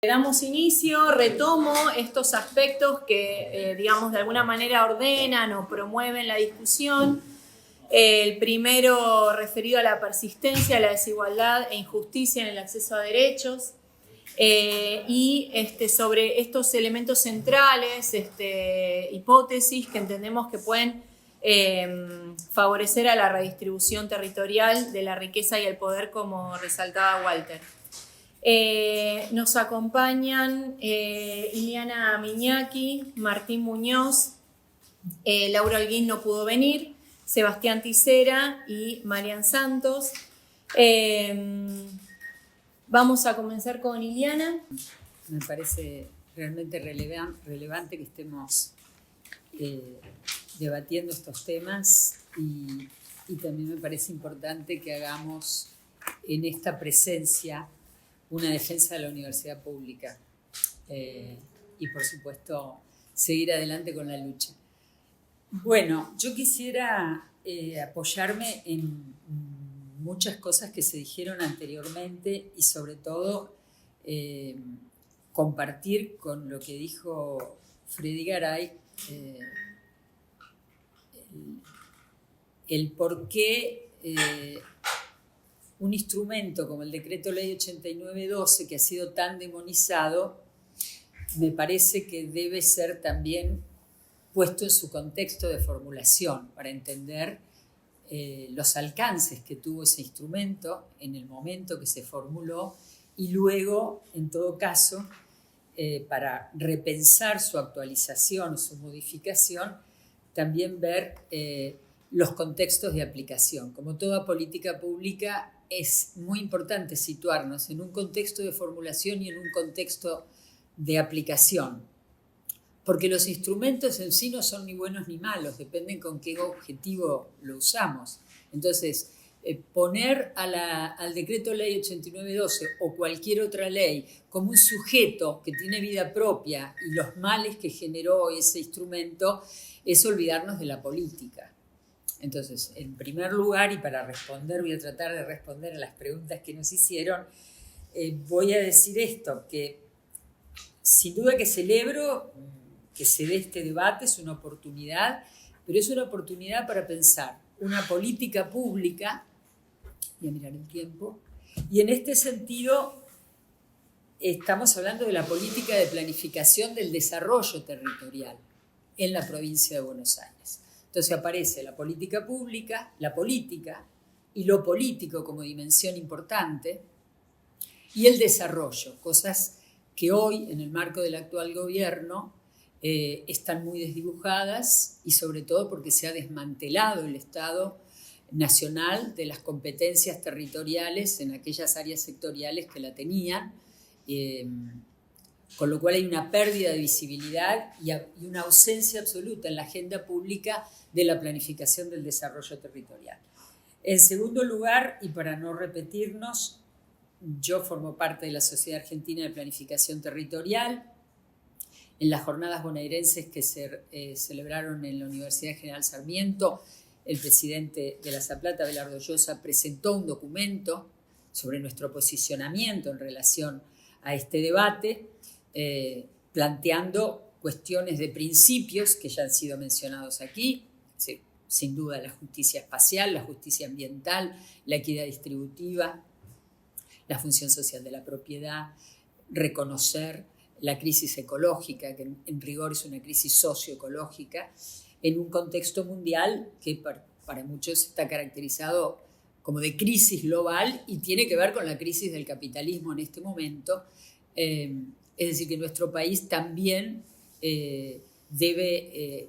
Damos inicio, retomo estos aspectos que, digamos, de alguna manera ordenan o promueven la discusión. El primero referido a la persistencia, la desigualdad e injusticia en el acceso a derechos. Y sobre estos elementos centrales, hipótesis que entendemos que pueden favorecer a la redistribución territorial de la riqueza y el poder, como resaltaba Walter. Nos acompañan Iliana Miñaki, Martín Muñoz, Laura Holguín no pudo venir, Sebastián Tisera y Marian Santos. Vamos a comenzar con Iliana. Me parece realmente relevante que estemos debatiendo estos temas y también me parece importante que hagamos en esta presencia una defensa de la universidad pública y, por supuesto, seguir adelante con la lucha. Bueno, yo quisiera apoyarme en muchas cosas que se dijeron anteriormente y, sobre todo, compartir con lo que dijo Freddy Garay el por qué un instrumento como el Decreto Ley 8912, que ha sido tan demonizado, me parece que debe ser también puesto en su contexto de formulación para entender los alcances que tuvo ese instrumento en el momento que se formuló y luego, en todo caso, para repensar su actualización, su modificación, también ver los contextos de aplicación. Como toda política pública, es muy importante situarnos en un contexto de formulación y en un contexto de aplicación, porque los instrumentos en sí no son ni buenos ni malos, dependen con qué objetivo lo usamos. Entonces, poner al Decreto Ley 8912 o cualquier otra ley como un sujeto que tiene vida propia y los males que generó ese instrumento es olvidarnos de la política. Entonces, en primer lugar, y para responder, voy a tratar de responder a las preguntas que nos hicieron, voy a decir esto, que sin duda que celebro que se dé este debate, es una oportunidad, pero es una oportunidad para pensar una política pública, voy a mirar el tiempo, y en este sentido estamos hablando de la política de planificación del desarrollo territorial en la provincia de Buenos Aires. Entonces aparece la política pública, la política y lo político como dimensión importante y el desarrollo, cosas que hoy en el marco del actual gobierno están muy desdibujadas y sobre todo porque se ha desmantelado el Estado nacional de las competencias territoriales en aquellas áreas sectoriales que la tenían, con lo cual hay una pérdida de visibilidad y una ausencia absoluta en la agenda pública de la planificación del desarrollo territorial. En segundo lugar, y para no repetirnos, yo formo parte de la Sociedad Argentina de Planificación Territorial. En las jornadas bonaerenses que se celebraron en la Universidad General Sarmiento, el presidente de la Zaplata, Abelardo Llosa, presentó un documento sobre nuestro posicionamiento en relación a este debate, planteando cuestiones de principios que ya han sido mencionados aquí, sin duda la justicia espacial, la justicia ambiental, la equidad distributiva, la función social de la propiedad, reconocer la crisis ecológica, que en rigor es una crisis socioecológica, en un contexto mundial que para muchos está caracterizado como de crisis global y tiene que ver con la crisis del capitalismo en este momento. Es decir, que nuestro país también debe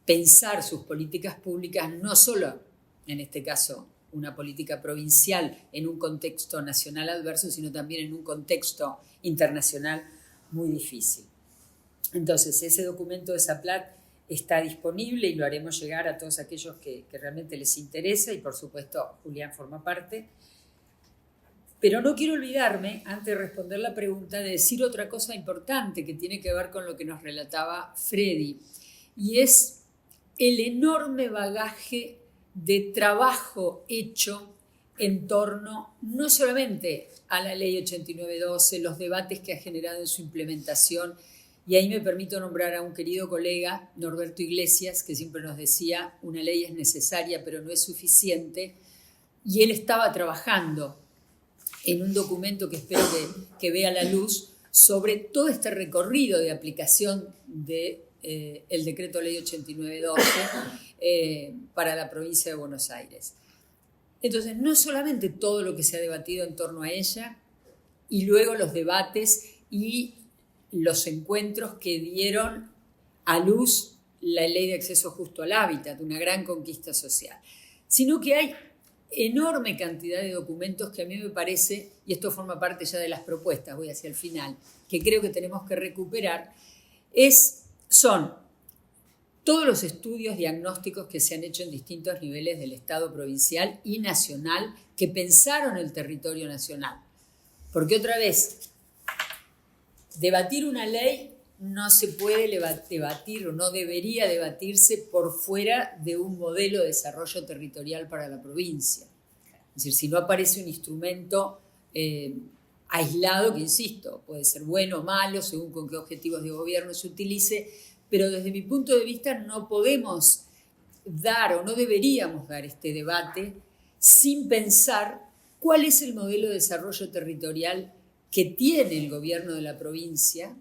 pensar sus políticas públicas, no solo, en este caso, una política provincial en un contexto nacional adverso, sino también en un contexto internacional muy difícil. Entonces, ese documento de Zaplat está disponible y lo haremos llegar a todos aquellos que realmente les interesa y, por supuesto, Julián forma parte. Pero no quiero olvidarme, antes de responder la pregunta, de decir otra cosa importante que tiene que ver con lo que nos relataba Freddy, y es el enorme bagaje de trabajo hecho en torno no solamente a la ley 8912, los debates que ha generado en su implementación, y ahí me permito nombrar a un querido colega, Norberto Iglesias, que siempre nos decía, una ley es necesaria pero no es suficiente, y él estaba trabajando en un documento que espero que vea la luz sobre todo este recorrido de aplicación del decreto ley 8912 para la provincia de Buenos Aires. Entonces, no solamente todo lo que se ha debatido en torno a ella, y luego los debates y los encuentros que dieron a luz la ley de acceso justo al hábitat, una gran conquista social, sino que hay enorme cantidad de documentos que a mí me parece, y esto forma parte ya de las propuestas, voy hacia el final, que creo que tenemos que recuperar, son todos los estudios diagnósticos que se han hecho en distintos niveles del Estado provincial y nacional que pensaron el territorio nacional. Porque otra vez, debatir una ley no se puede debatir o no debería debatirse por fuera de un modelo de desarrollo territorial para la provincia. Es decir, si no aparece un instrumento aislado, que insisto, puede ser bueno o malo, según con qué objetivos de gobierno se utilice, pero desde mi punto de vista no podemos dar o no deberíamos dar este debate sin pensar cuál es el modelo de desarrollo territorial que tiene el gobierno de la provincia.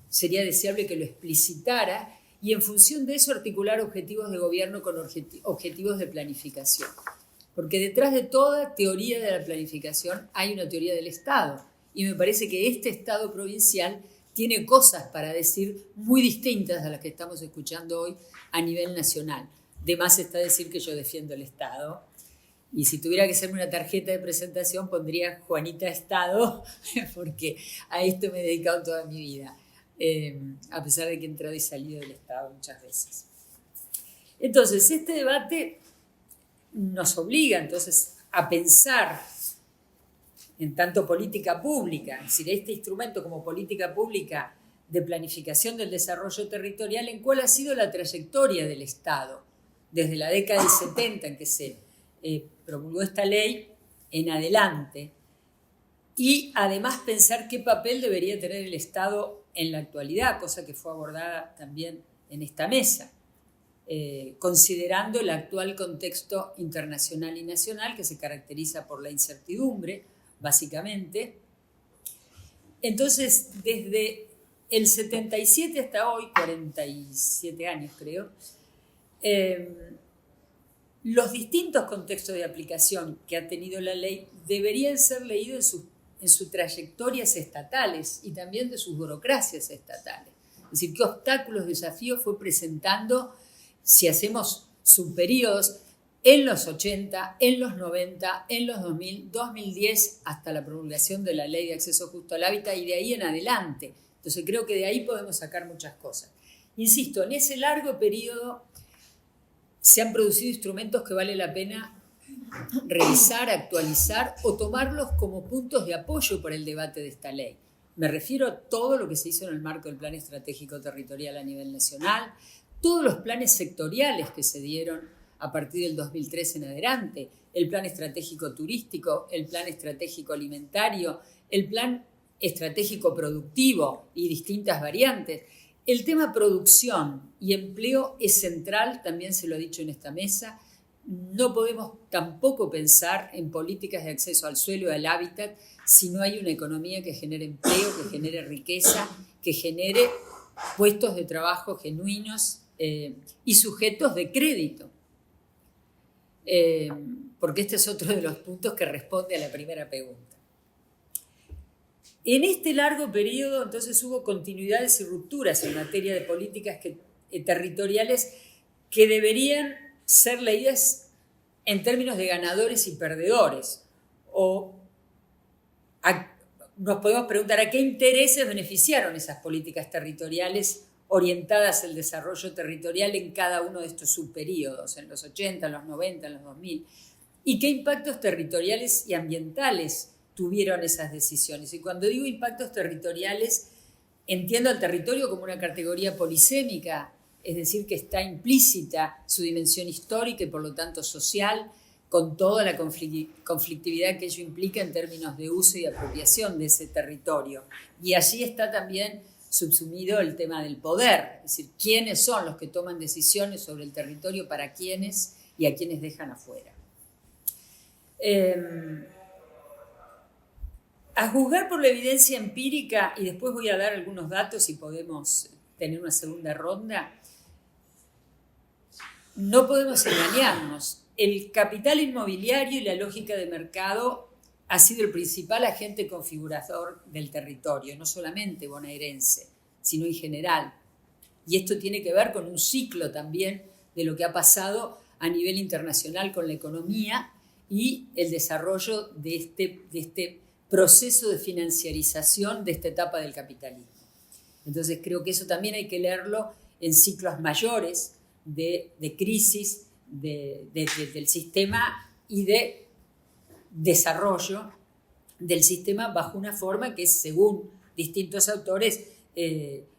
Sería deseable que lo explicitara y en función de eso articular objetivos de gobierno con objetivos de planificación. Porque detrás de toda teoría de la planificación hay una teoría del Estado. Y me parece que este Estado provincial tiene cosas para decir muy distintas a las que estamos escuchando hoy a nivel nacional. De más está decir que yo defiendo el Estado. Y si tuviera que hacerme una tarjeta de presentación pondría Juanita Estado, porque a esto me he dedicado toda mi vida. A pesar de que he entrado y salido del Estado muchas veces. Entonces, este debate nos obliga entonces a pensar en tanto política pública, es decir, este instrumento como política pública de planificación del desarrollo territorial, en cuál ha sido la trayectoria del Estado desde la década del 70 en que se promulgó esta ley en adelante, y además pensar qué papel debería tener el Estado en la actualidad, cosa que fue abordada también en esta mesa, considerando el actual contexto internacional y nacional que se caracteriza por la incertidumbre, básicamente. Entonces, desde el 77 hasta hoy, 47 años creo, los distintos contextos de aplicación que ha tenido la ley deberían ser leídos en sus trayectorias estatales y también de sus burocracias estatales. Es decir, qué obstáculos, desafíos fue presentando, si hacemos subperíodos, en los 80, en los 90, en los 2000, 2010, hasta la promulgación de la Ley de Acceso Justo al Hábitat y de ahí en adelante. Entonces creo que de ahí podemos sacar muchas cosas. Insisto, en ese largo periodo se han producido instrumentos que vale la pena revisar, actualizar o tomarlos como puntos de apoyo para el debate de esta ley. Me refiero a todo lo que se hizo en el marco del Plan Estratégico Territorial a nivel nacional, todos los planes sectoriales que se dieron a partir del 2003 en adelante, el Plan Estratégico Turístico, el Plan Estratégico Alimentario, el Plan Estratégico Productivo y distintas variantes. El tema producción y empleo es central, también se lo ha dicho en esta mesa. No podemos tampoco pensar en políticas de acceso al suelo y al hábitat si no hay una economía que genere empleo, que genere riqueza, que genere puestos de trabajo genuinos y sujetos de crédito. Porque este es otro de los puntos que responde a la primera pregunta. En este largo periodo, entonces, hubo continuidades y rupturas en materia de políticas territoriales que deberían ser leídas en términos de ganadores y perdedores. Nos podemos preguntar a qué intereses beneficiaron esas políticas territoriales orientadas al desarrollo territorial en cada uno de estos subperíodos, en los 80, en los 90, en los 2000, y qué impactos territoriales y ambientales tuvieron esas decisiones. Y cuando digo impactos territoriales, entiendo al territorio como una categoría polisémica, es decir, que está implícita su dimensión histórica y por lo tanto social, con toda la conflictividad que ello implica en términos de uso y apropiación de ese territorio. Y allí está también subsumido el tema del poder, es decir, quiénes son los que toman decisiones sobre el territorio, para quiénes y a quiénes dejan afuera. A juzgar por la evidencia empírica, y después voy a dar algunos datos y podemos tener una segunda ronda, no podemos engañarnos. El capital inmobiliario y la lógica de mercado ha sido el principal agente configurador del territorio, no solamente bonaerense, sino en general. Y esto tiene que ver con un ciclo también de lo que ha pasado a nivel internacional con la economía y el desarrollo de este proceso de financiarización de esta etapa del capitalismo. Entonces creo que eso también hay que leerlo en ciclos mayores de crisis del sistema y de desarrollo del sistema bajo una forma que, según distintos autores,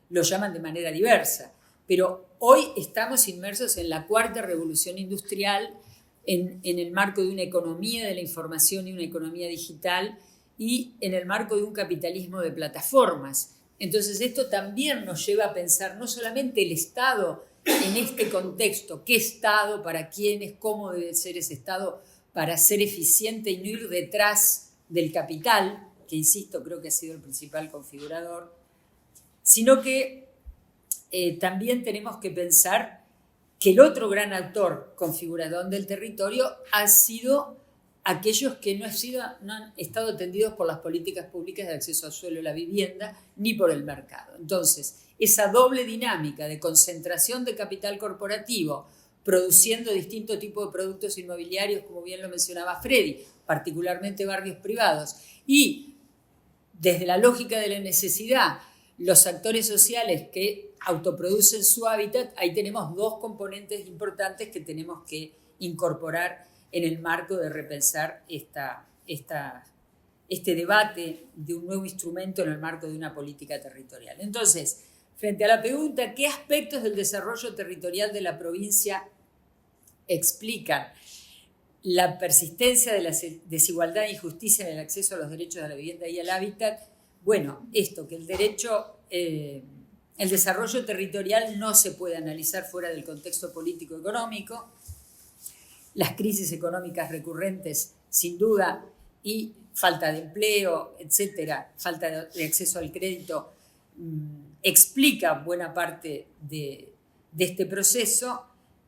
lo llaman de manera diversa. Pero hoy estamos inmersos en la cuarta revolución industrial, en el marco de una economía de la información y una economía digital, y en el marco de un capitalismo de plataformas. Entonces esto también nos lleva a pensar no solamente el Estado en este contexto, qué Estado, para quiénes, cómo debe ser ese Estado para ser eficiente y no ir detrás del capital, que insisto, creo que ha sido el principal configurador, sino que también tenemos que pensar que el otro gran actor configurador del territorio ha sido aquellos que no han estado atendidos por las políticas públicas de acceso al suelo y la vivienda, ni por el mercado. Entonces, esa doble dinámica de concentración de capital corporativo, produciendo distintos tipos de productos inmobiliarios, como bien lo mencionaba Freddy, particularmente barrios privados, y desde la lógica de la necesidad, los actores sociales que autoproducen su hábitat, ahí tenemos dos componentes importantes que tenemos que incorporar en el marco de repensar este debate de un nuevo instrumento en el marco de una política territorial. Entonces, frente a la pregunta, ¿qué aspectos del desarrollo territorial de la provincia explican la persistencia de la desigualdad e injusticia en el acceso a los derechos a la vivienda y al hábitat? Bueno, esto, que el desarrollo territorial no se puede analizar fuera del contexto político-económico, las crisis económicas recurrentes, sin duda, y falta de empleo, etcétera, falta de acceso al crédito, explica buena parte de este proceso.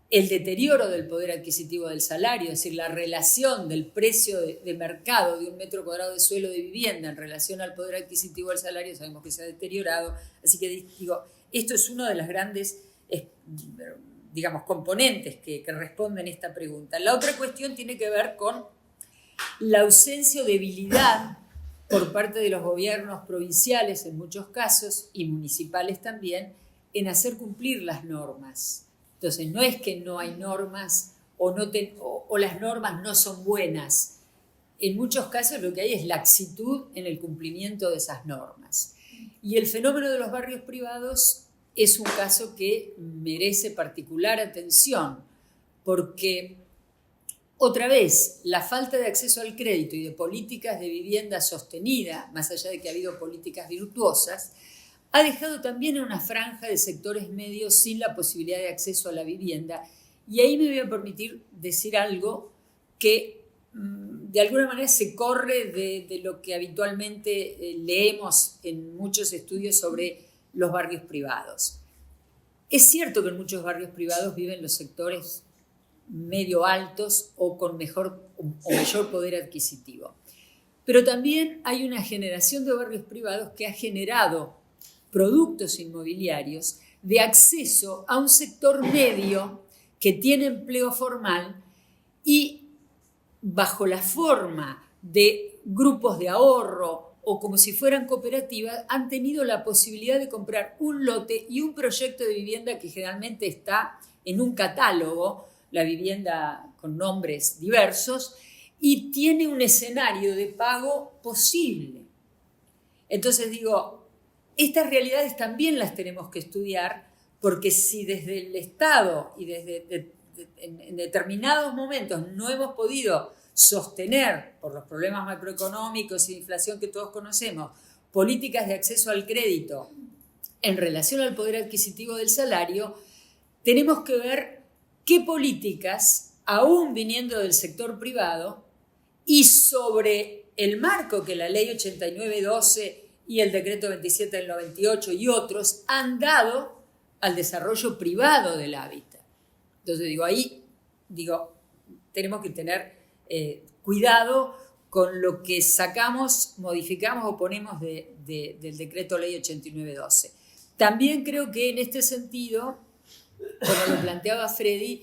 El deterioro del poder adquisitivo del salario, es decir, la relación del precio de mercado de un metro cuadrado de suelo de vivienda en relación al poder adquisitivo del salario, sabemos que se ha deteriorado. Así que digo, esto es uno de las grandes componentes que responden a esta pregunta. La otra cuestión tiene que ver con la ausencia o debilidad por parte de los gobiernos provinciales en muchos casos y municipales también en hacer cumplir las normas. Entonces no es que no hay normas o las normas no son buenas. En muchos casos lo que hay es laxitud en el cumplimiento de esas normas. Y el fenómeno de los barrios privados es un caso que merece particular atención, porque otra vez la falta de acceso al crédito y de políticas de vivienda sostenida, más allá de que ha habido políticas virtuosas, ha dejado también a una franja de sectores medios sin la posibilidad de acceso a la vivienda. Y ahí me voy a permitir decir algo que de alguna manera se corre de lo que habitualmente leemos en muchos estudios sobre los barrios privados. Es cierto que en muchos barrios privados viven los sectores medio altos o con mayor poder adquisitivo. Pero también hay una generación de barrios privados que ha generado productos inmobiliarios de acceso a un sector medio que tiene empleo formal y bajo la forma de grupos de ahorro o como si fueran cooperativas, han tenido la posibilidad de comprar un lote y un proyecto de vivienda que generalmente está en un catálogo, la vivienda con nombres diversos, y tiene un escenario de pago posible. Entonces digo, estas realidades también las tenemos que estudiar, porque si desde el Estado y desde en determinados momentos no hemos podido sostener, por los problemas macroeconómicos y de inflación que todos conocemos, políticas de acceso al crédito en relación al poder adquisitivo del salario, tenemos que ver qué políticas, aún viniendo del sector privado, y sobre el marco que la ley 8912 y el decreto 27 del 98 y otros han dado al desarrollo privado del hábitat. Entonces tenemos que tener cuidado con lo que sacamos, modificamos o ponemos del decreto ley 8912. También creo que en este sentido, como lo planteaba Freddy,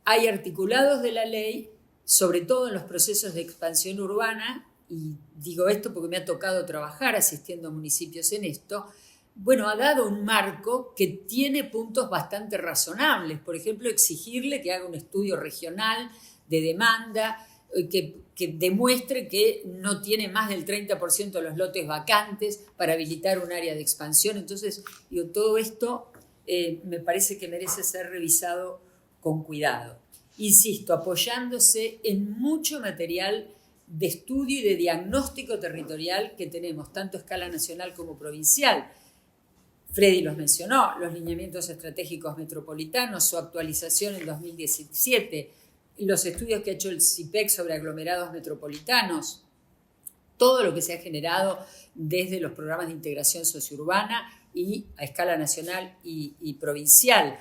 hay articulados de la ley, sobre todo en los procesos de expansión urbana, y digo esto porque me ha tocado trabajar asistiendo a municipios en esto, bueno, ha dado un marco que tiene puntos bastante razonables. Por ejemplo, exigirle que haga un estudio regional de demanda, que demuestre que no tiene más del 30% de los lotes vacantes para habilitar un área de expansión. Entonces, todo esto me parece que merece ser revisado con cuidado. Insisto, apoyándose en mucho material de estudio y de diagnóstico territorial que tenemos, tanto a escala nacional como provincial. Freddy los mencionó, los lineamientos estratégicos metropolitanos, su actualización en 2017, los estudios que ha hecho el CIPEC sobre aglomerados metropolitanos, todo lo que se ha generado desde los programas de integración sociourbana y a escala nacional y provincial.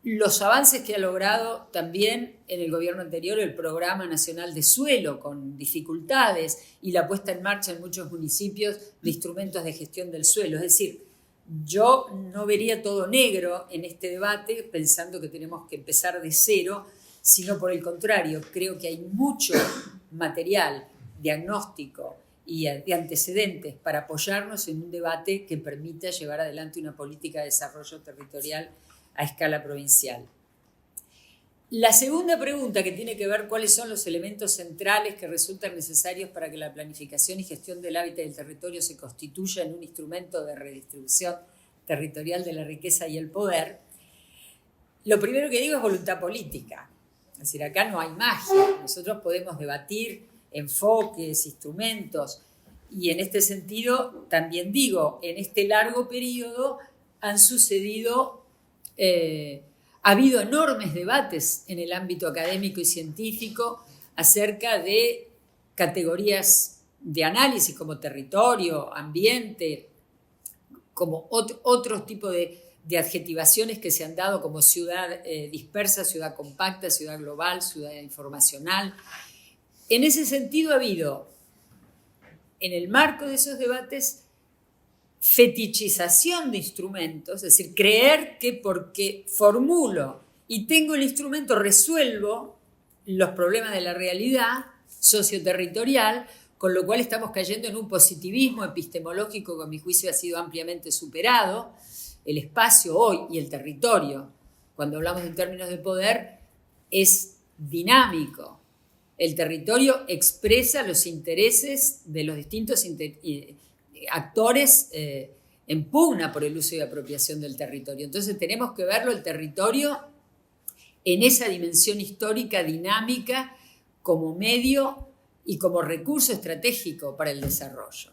Los avances que ha logrado también en el gobierno anterior el Programa Nacional de Suelo, con dificultades, y la puesta en marcha en muchos municipios de instrumentos de gestión del suelo. Es decir, yo no vería todo negro en este debate pensando que tenemos que empezar de cero, sino por el contrario, creo que hay mucho material diagnóstico y de antecedentes para apoyarnos en un debate que permita llevar adelante una política de desarrollo territorial a escala provincial. La segunda pregunta, que tiene que ver cuáles son los elementos centrales que resultan necesarios para que la planificación y gestión del hábitat y del territorio se constituya en un instrumento de redistribución territorial de la riqueza y el poder, lo primero que digo es voluntad política. Es decir, acá no hay magia. Nosotros podemos debatir enfoques, instrumentos, y en este sentido también digo, en este largo periodo han sucedido ha habido enormes debates en el ámbito académico y científico acerca de categorías de análisis como territorio, ambiente, como otro tipo de adjetivaciones que se han dado como ciudad dispersa, ciudad compacta, ciudad global, ciudad informacional. En ese sentido ha habido, en el marco de esos debates, fetichización de instrumentos, es decir, creer que porque formulo y tengo el instrumento resuelvo los problemas de la realidad socioterritorial, con lo cual estamos cayendo en un positivismo epistemológico que a mi juicio ha sido ampliamente superado. El espacio hoy y el territorio, cuando hablamos en términos de poder, es dinámico. El territorio expresa los intereses de los distintos actores en pugna por el uso y apropiación del territorio. Entonces tenemos que verlo, el territorio, en esa dimensión histórica, dinámica, como medio y como recurso estratégico para el desarrollo.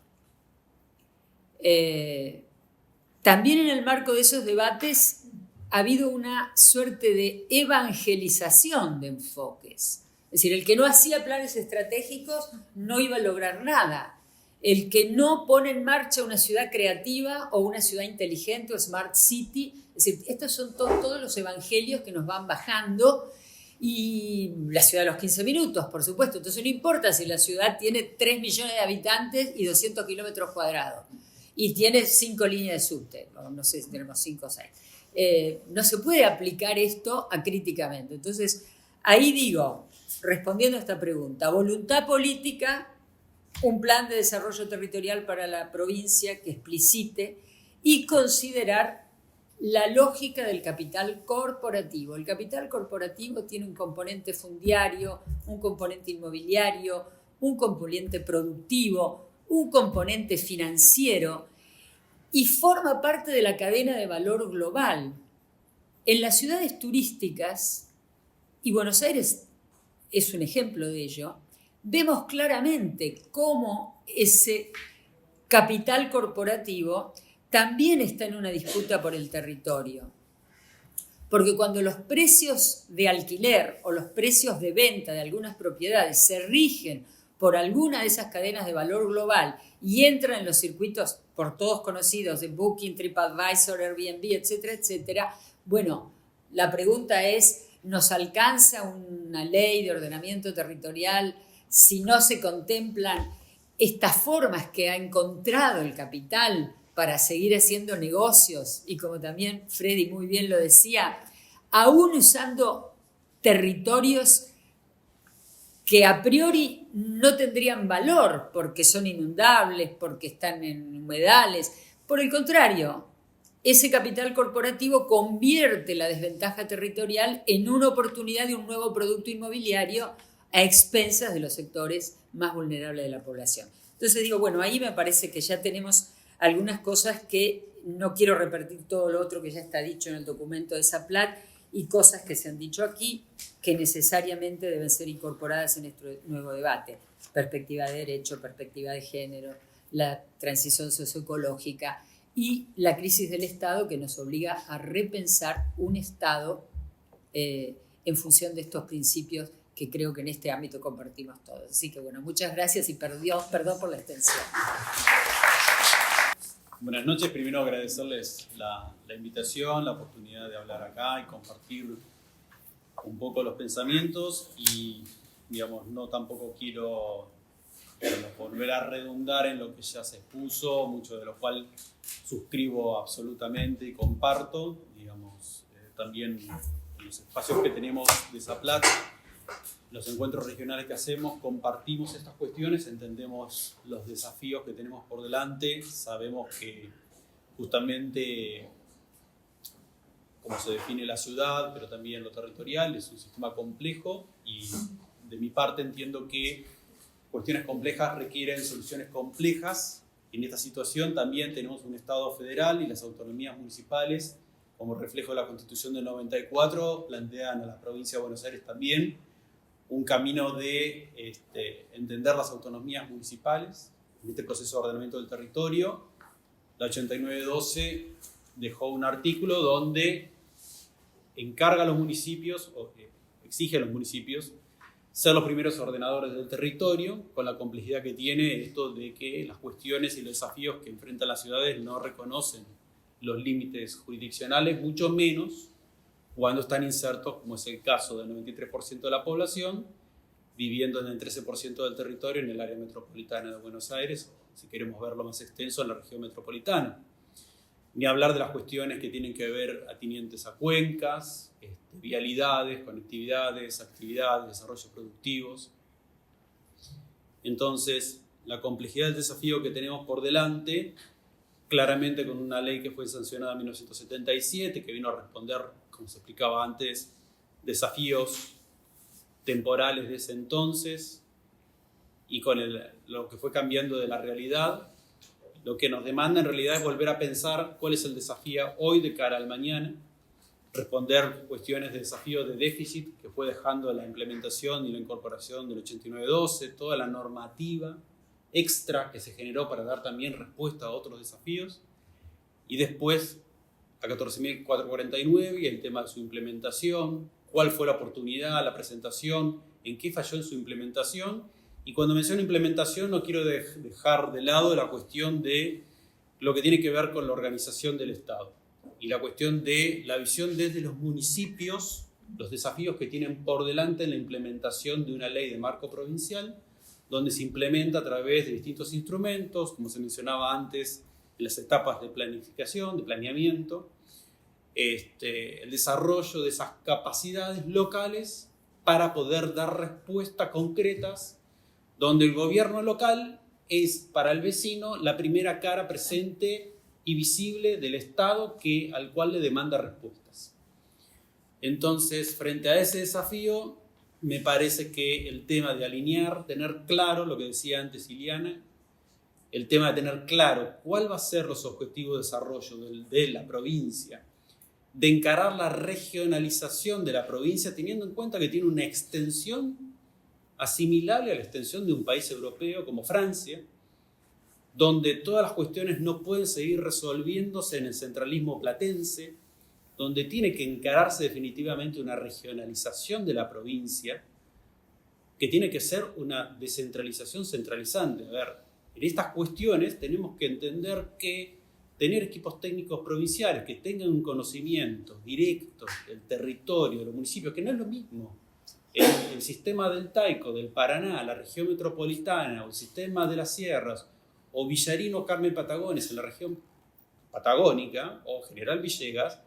También en el marco de esos debates ha habido una suerte de evangelización de enfoques. Es decir, el que no hacía planes estratégicos no iba a lograr nada. El que no pone en marcha una ciudad creativa o una ciudad inteligente o smart city, es decir, estos son todos los evangelios que nos van bajando, y la ciudad de los 15 minutos, por supuesto. Entonces no importa si la ciudad tiene 3 millones de habitantes y 200 kilómetros cuadrados y tiene 5 líneas de subte, no sé si tenemos 5 o 6. No se puede aplicar esto acríticamente. Entonces ahí digo, respondiendo a esta pregunta, voluntad política, un plan de desarrollo territorial para la provincia que explicite y considerar la lógica del capital corporativo. El capital corporativo tiene un componente fundiario, un componente inmobiliario, un componente productivo, un componente financiero y forma parte de la cadena de valor global. En las ciudades turísticas, y Buenos Aires es un ejemplo de ello, vemos claramente cómo ese capital corporativo también está en una disputa por el territorio. Porque cuando los precios de alquiler o los precios de venta de algunas propiedades se rigen por alguna de esas cadenas de valor global y entran en los circuitos por todos conocidos de Booking, TripAdvisor, Airbnb, etcétera, etcétera, bueno, la pregunta es, ¿nos alcanza una ley de ordenamiento territorial si no se contemplan estas formas que ha encontrado el capital para seguir haciendo negocios? Y como también Freddy muy bien lo decía, aún usando territorios que a priori no tendrían valor porque son inundables, porque están en humedales. Por el contrario, ese capital corporativo convierte la desventaja territorial en una oportunidad de un nuevo producto inmobiliario a expensas de los sectores más vulnerables de la población. Entonces digo, bueno, ahí me parece que ya tenemos algunas cosas que no quiero repetir todo lo otro que ya está dicho en el documento de Zaplat y cosas que se han dicho aquí que necesariamente deben ser incorporadas en este nuevo debate. Perspectiva de derecho, perspectiva de género, la transición socioecológica y la crisis del Estado que nos obliga a repensar un Estado en función de estos principios que creo que en este ámbito compartimos todos. Así que bueno, muchas gracias y perdón por la extensión. Buenas noches, primero agradecerles la invitación, la oportunidad de hablar acá y compartir un poco los pensamientos y, digamos, no tampoco quiero volver a redundar en lo que ya se expuso, mucho de lo cual suscribo absolutamente y comparto, digamos, también los espacios que tenemos de Zaplat, los encuentros regionales que hacemos, compartimos estas cuestiones, entendemos los desafíos que tenemos por delante, sabemos que justamente cómo se define la ciudad, pero también lo territorial, es un sistema complejo y de mi parte entiendo que cuestiones complejas requieren soluciones complejas. En esta situación también tenemos un Estado federal y las autonomías municipales, como reflejo de la Constitución del 94, plantean a la provincia de Buenos Aires también un camino de entender las autonomías municipales en este proceso de ordenamiento del territorio. La 8912 dejó un artículo donde encarga a los municipios, o exige a los municipios, ser los primeros ordenadores del territorio, con la complejidad que tiene esto de que las cuestiones y los desafíos que enfrentan las ciudades no reconocen los límites jurisdiccionales, mucho menos cuando están insertos, como es el caso del 93% de la población, viviendo en el 13% del territorio en el área metropolitana de Buenos Aires, si queremos verlo más extenso, en la región metropolitana. Ni hablar de las cuestiones que tienen que ver atinientes a cuencas, vialidades, conectividades, actividades, desarrollos productivos. Entonces, la complejidad del desafío que tenemos por delante, claramente con una ley que fue sancionada en 1977, que vino a responder, como se explicaba antes, desafíos temporales de ese entonces, y con lo que fue cambiando de la realidad, lo que nos demanda en realidad es volver a pensar cuál es el desafío hoy de cara al mañana, responder cuestiones de desafío de déficit que fue dejando la implementación y la incorporación del 8912, toda la normativa extra que se generó para dar también respuesta a otros desafíos, y después a 14.449 y el tema de su implementación, cuál fue la oportunidad, la presentación, en qué falló en su implementación. Y cuando menciono implementación no quiero dejar de lado la cuestión de lo que tiene que ver con la organización del Estado y la cuestión de la visión desde los municipios, los desafíos que tienen por delante en la implementación de una ley de marco provincial, donde se implementa a través de distintos instrumentos, como se mencionaba antes, en las etapas de planificación, de planeamiento, el desarrollo de esas capacidades locales para poder dar respuestas concretas, donde el gobierno local es para el vecino la primera cara presente y visible del Estado al cual le demanda respuestas. Entonces, frente a ese desafío, me parece que el tema de alinear, tener claro lo que decía antes Iliana, el tema de tener claro cuál va a ser los objetivos de desarrollo de la provincia de encarar la regionalización de la provincia teniendo en cuenta que tiene una extensión asimilable a la extensión de un país europeo como Francia, donde todas las cuestiones no pueden seguir resolviéndose en el centralismo platense, donde tiene que encararse definitivamente una regionalización de la provincia, que tiene que ser una descentralización centralizante. A ver, en estas cuestiones tenemos que entender que tener equipos técnicos provinciales que tengan un conocimiento directo del territorio, de los municipios, que no es lo mismo. El sistema deltaico del Paraná, la región metropolitana, o el sistema de las sierras, o Villarino, Carmen, Patagones en la región patagónica, o General Villegas,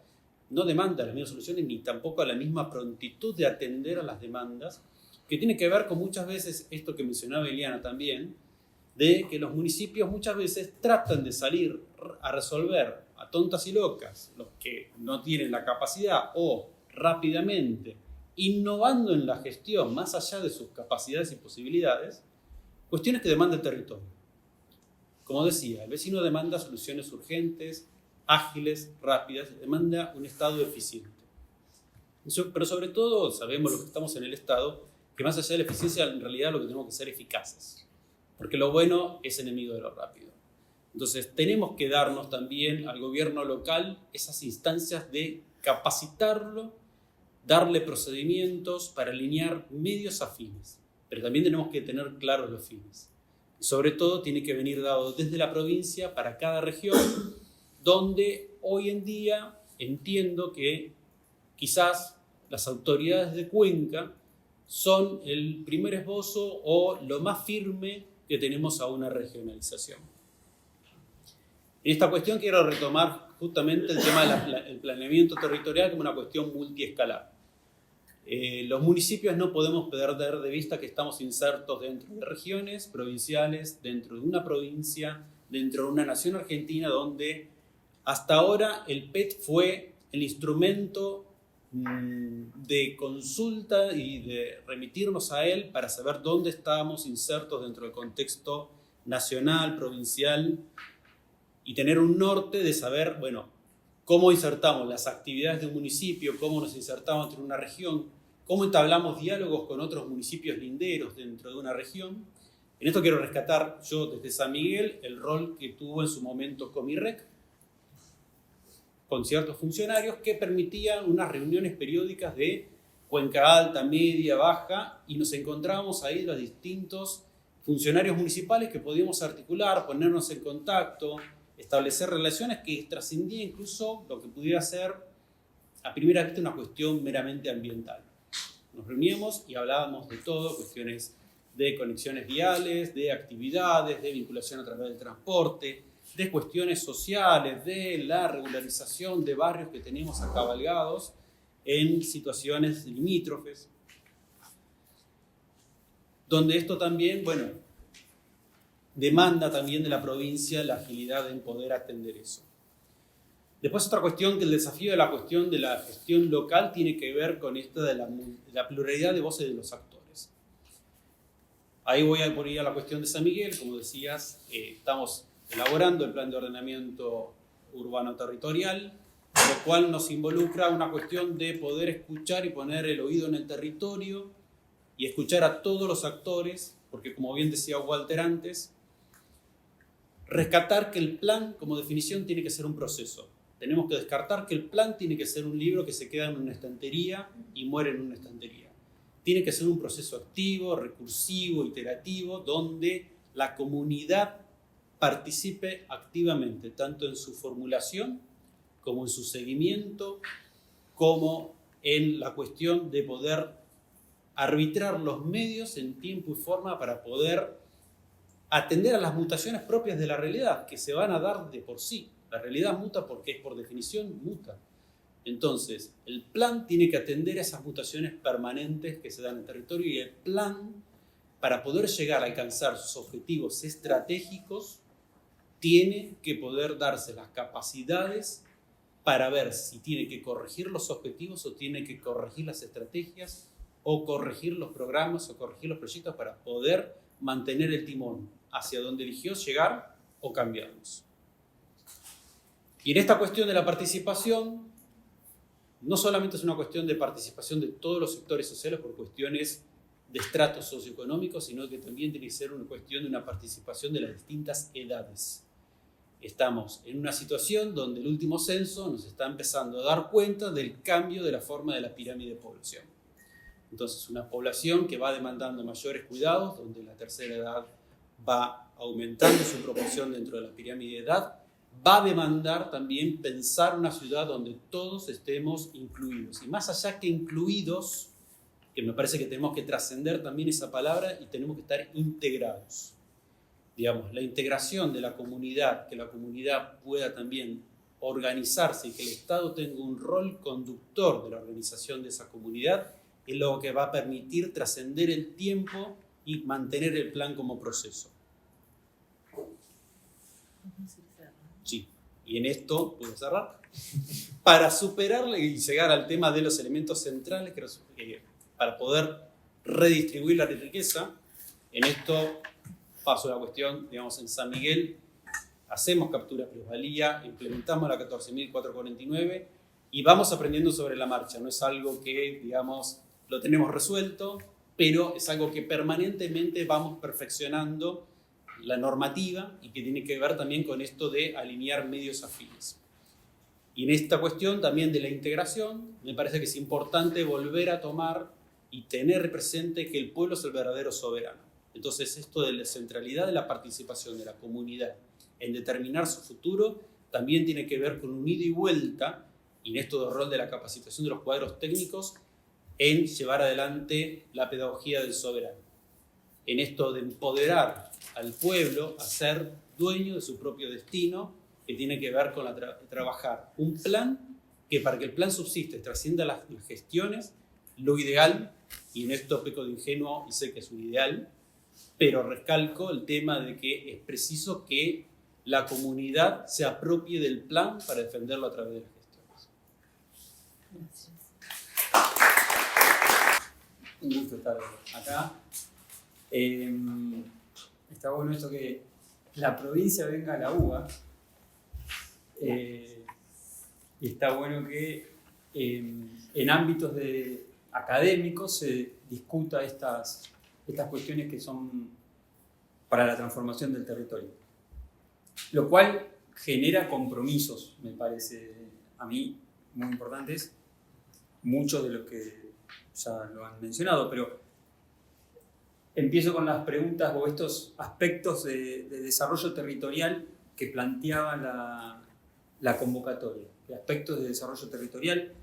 no demanda las mismas soluciones ni tampoco la misma prontitud de atender a las demandas, que tiene que ver con muchas veces esto que mencionaba Eliana también, de que los municipios muchas veces tratan de salir a resolver a tontas y locas, los que no tienen la capacidad, o rápidamente innovando en la gestión más allá de sus capacidades y posibilidades, cuestiones que demanda el territorio. Como decía, el vecino demanda soluciones urgentes, ágiles, rápidas, demanda un Estado eficiente. Pero sobre todo, sabemos los que estamos en el Estado, que más allá de la eficiencia, en realidad lo que tenemos que ser eficaces. Porque lo bueno es enemigo de lo rápido. Entonces, tenemos que darnos también al gobierno local esas instancias de capacitarlo, darle procedimientos para alinear medios afines. Pero también tenemos que tener claros los fines. Y sobre todo, tiene que venir dado desde la provincia para cada región, donde hoy en día entiendo que quizás las autoridades de Cuenca son el primer esbozo o lo más firme que tenemos a una regionalización. En esta cuestión quiero retomar justamente el tema del planeamiento territorial como una cuestión multiescalar. Los municipios no podemos perder de vista que estamos insertos dentro de regiones provinciales, dentro de una provincia, dentro de una nación argentina donde hasta ahora el PET fue el instrumento de consulta y de remitirnos a él para saber dónde estábamos insertos dentro del contexto nacional, provincial, y tener un norte de saber, bueno, cómo insertamos las actividades de un municipio, cómo nos insertamos dentro de una región, cómo entablamos diálogos con otros municipios linderos dentro de una región. En esto quiero rescatar yo desde San Miguel el rol que tuvo en su momento Comirrec, con ciertos funcionarios que permitían unas reuniones periódicas de Cuenca Alta, Media, Baja, y nos encontrábamos ahí los distintos funcionarios municipales que podíamos articular, ponernos en contacto, establecer relaciones que trascendían incluso lo que pudiera ser a primera vista una cuestión meramente ambiental. Nos reuníamos y hablábamos de todo, cuestiones de conexiones viales, de actividades, de vinculación a través del transporte, de cuestiones sociales, de la regularización de barrios que tenemos acabalgados en situaciones limítrofes, donde esto también, bueno, demanda también de la provincia la agilidad en poder atender eso. Después otra cuestión, que el desafío de la cuestión de la gestión local tiene que ver con esto de la pluralidad de voces de los actores. Ahí voy a poner a la cuestión de San Miguel, como decías, estamos elaborando el plan de ordenamiento urbano territorial, lo cual nos involucra una cuestión de poder escuchar y poner el oído en el territorio y escuchar a todos los actores, porque como bien decía Walter antes, rescatar que el plan como definición tiene que ser un proceso. Tenemos que descartar que el plan tiene que ser un libro que se queda en una estantería y muere en una estantería. Tiene que ser un proceso activo, recursivo, iterativo, donde la comunidad participe activamente, tanto en su formulación, como en su seguimiento, como en la cuestión de poder arbitrar los medios en tiempo y forma para poder atender a las mutaciones propias de la realidad, que se van a dar de por sí. La realidad muta porque es por definición muta. Entonces, el plan tiene que atender a esas mutaciones permanentes que se dan en el territorio, y el plan, para poder llegar a alcanzar sus objetivos estratégicos, tiene que poder darse las capacidades para ver si tiene que corregir los objetivos o tiene que corregir las estrategias o corregir los programas o corregir los proyectos para poder mantener el timón hacia donde eligió llegar o cambiarlos. Y en esta cuestión de la participación, no solamente es una cuestión de participación de todos los sectores sociales por cuestiones de estratos socioeconómicos, sino que también tiene que ser una cuestión de una participación de las distintas edades. Estamos en una situación donde el último censo nos está empezando a dar cuenta del cambio de la forma de la pirámide de población. Entonces, una población que va demandando mayores cuidados, donde la tercera edad va aumentando su proporción dentro de la pirámide de edad, va a demandar también pensar una ciudad donde todos estemos incluidos. Y más allá que incluidos, que me parece que tenemos que trascender también esa palabra y tenemos que estar integrados. Digamos, la integración de la comunidad, que la comunidad pueda también organizarse y que el Estado tenga un rol conductor de la organización de esa comunidad, es lo que va a permitir trascender el tiempo y mantener el plan como proceso. Sí, y en esto, ¿puedo cerrar? Para superarle y llegar al tema de los elementos centrales, para poder redistribuir la riqueza, en esto paso la cuestión, digamos, en San Miguel hacemos captura plusvalía, implementamos la 14.449 y vamos aprendiendo sobre la marcha. No es algo que, digamos, lo tenemos resuelto, pero es algo que permanentemente vamos perfeccionando la normativa y que tiene que ver también con esto de alinear medios afines. Y en esta cuestión también de la integración, me parece que es importante volver a tomar y tener presente que el pueblo es el verdadero soberano. Entonces, esto de la centralidad de la participación de la comunidad en determinar su futuro también tiene que ver con un ida y vuelta, y en esto del rol de la capacitación de los cuadros técnicos, en llevar adelante la pedagogía del soberano. En esto de empoderar al pueblo a ser dueño de su propio destino, que tiene que ver con trabajar un plan que para que el plan subsista y trascienda las gestiones, lo ideal, y en esto peco de ingenuo y sé que es un ideal, pero recalco el tema de que es preciso que la comunidad se apropie del plan para defenderlo a través de las gestiones. Gracias. Un gusto estar acá. Está bueno esto que la provincia venga a la UBA. Y está bueno que en ámbitos académicos se discuta estas cuestiones que son para la transformación del territorio. Lo cual genera compromisos, me parece a mí, muy importantes, muchos de los que ya lo han mencionado, pero empiezo con las preguntas o estos aspectos de desarrollo territorial que planteaba la convocatoria. Aspectos de desarrollo territorial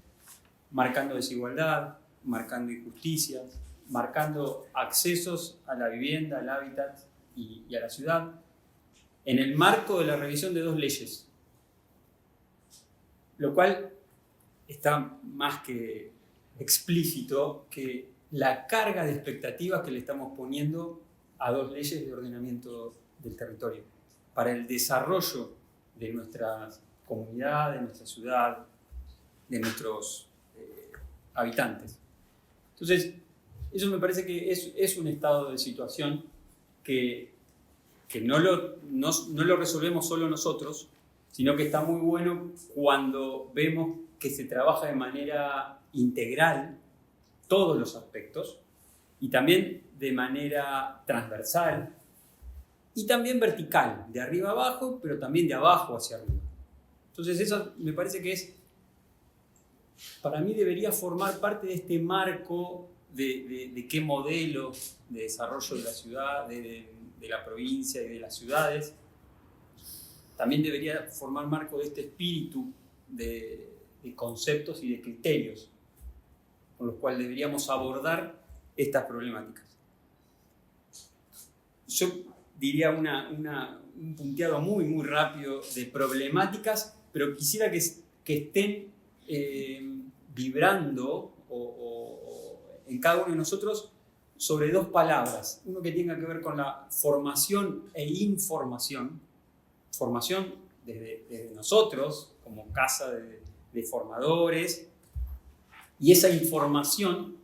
marcando desigualdad, marcando injusticias, marcando accesos a la vivienda, al hábitat y a la ciudad, en el marco de la revisión de 2 leyes, lo cual está más que explícito que la carga de expectativas que le estamos poniendo a 2 leyes de ordenamiento del territorio para el desarrollo de nuestra comunidad, de nuestra ciudad, de nuestros habitantes. Entonces, eso me parece que es un estado de situación que no lo resolvemos solo nosotros, sino que está muy bueno cuando vemos que se trabaja de manera integral todos los aspectos y también de manera transversal y también vertical, de arriba a abajo, pero también de abajo hacia arriba. Entonces eso me parece que para mí debería formar parte de este marco de qué modelo de desarrollo de la ciudad, de la provincia y de las ciudades. También debería formar marco de este espíritu de conceptos y de criterios con los cuales deberíamos abordar estas problemáticas. Yo diría un punteado muy, muy rápido de problemáticas, pero quisiera que estén vibrando en cada uno de nosotros sobre 2 palabras. Uno que tenga que ver con la formación e información. Formación desde nosotros, como casa de formadores, y esa información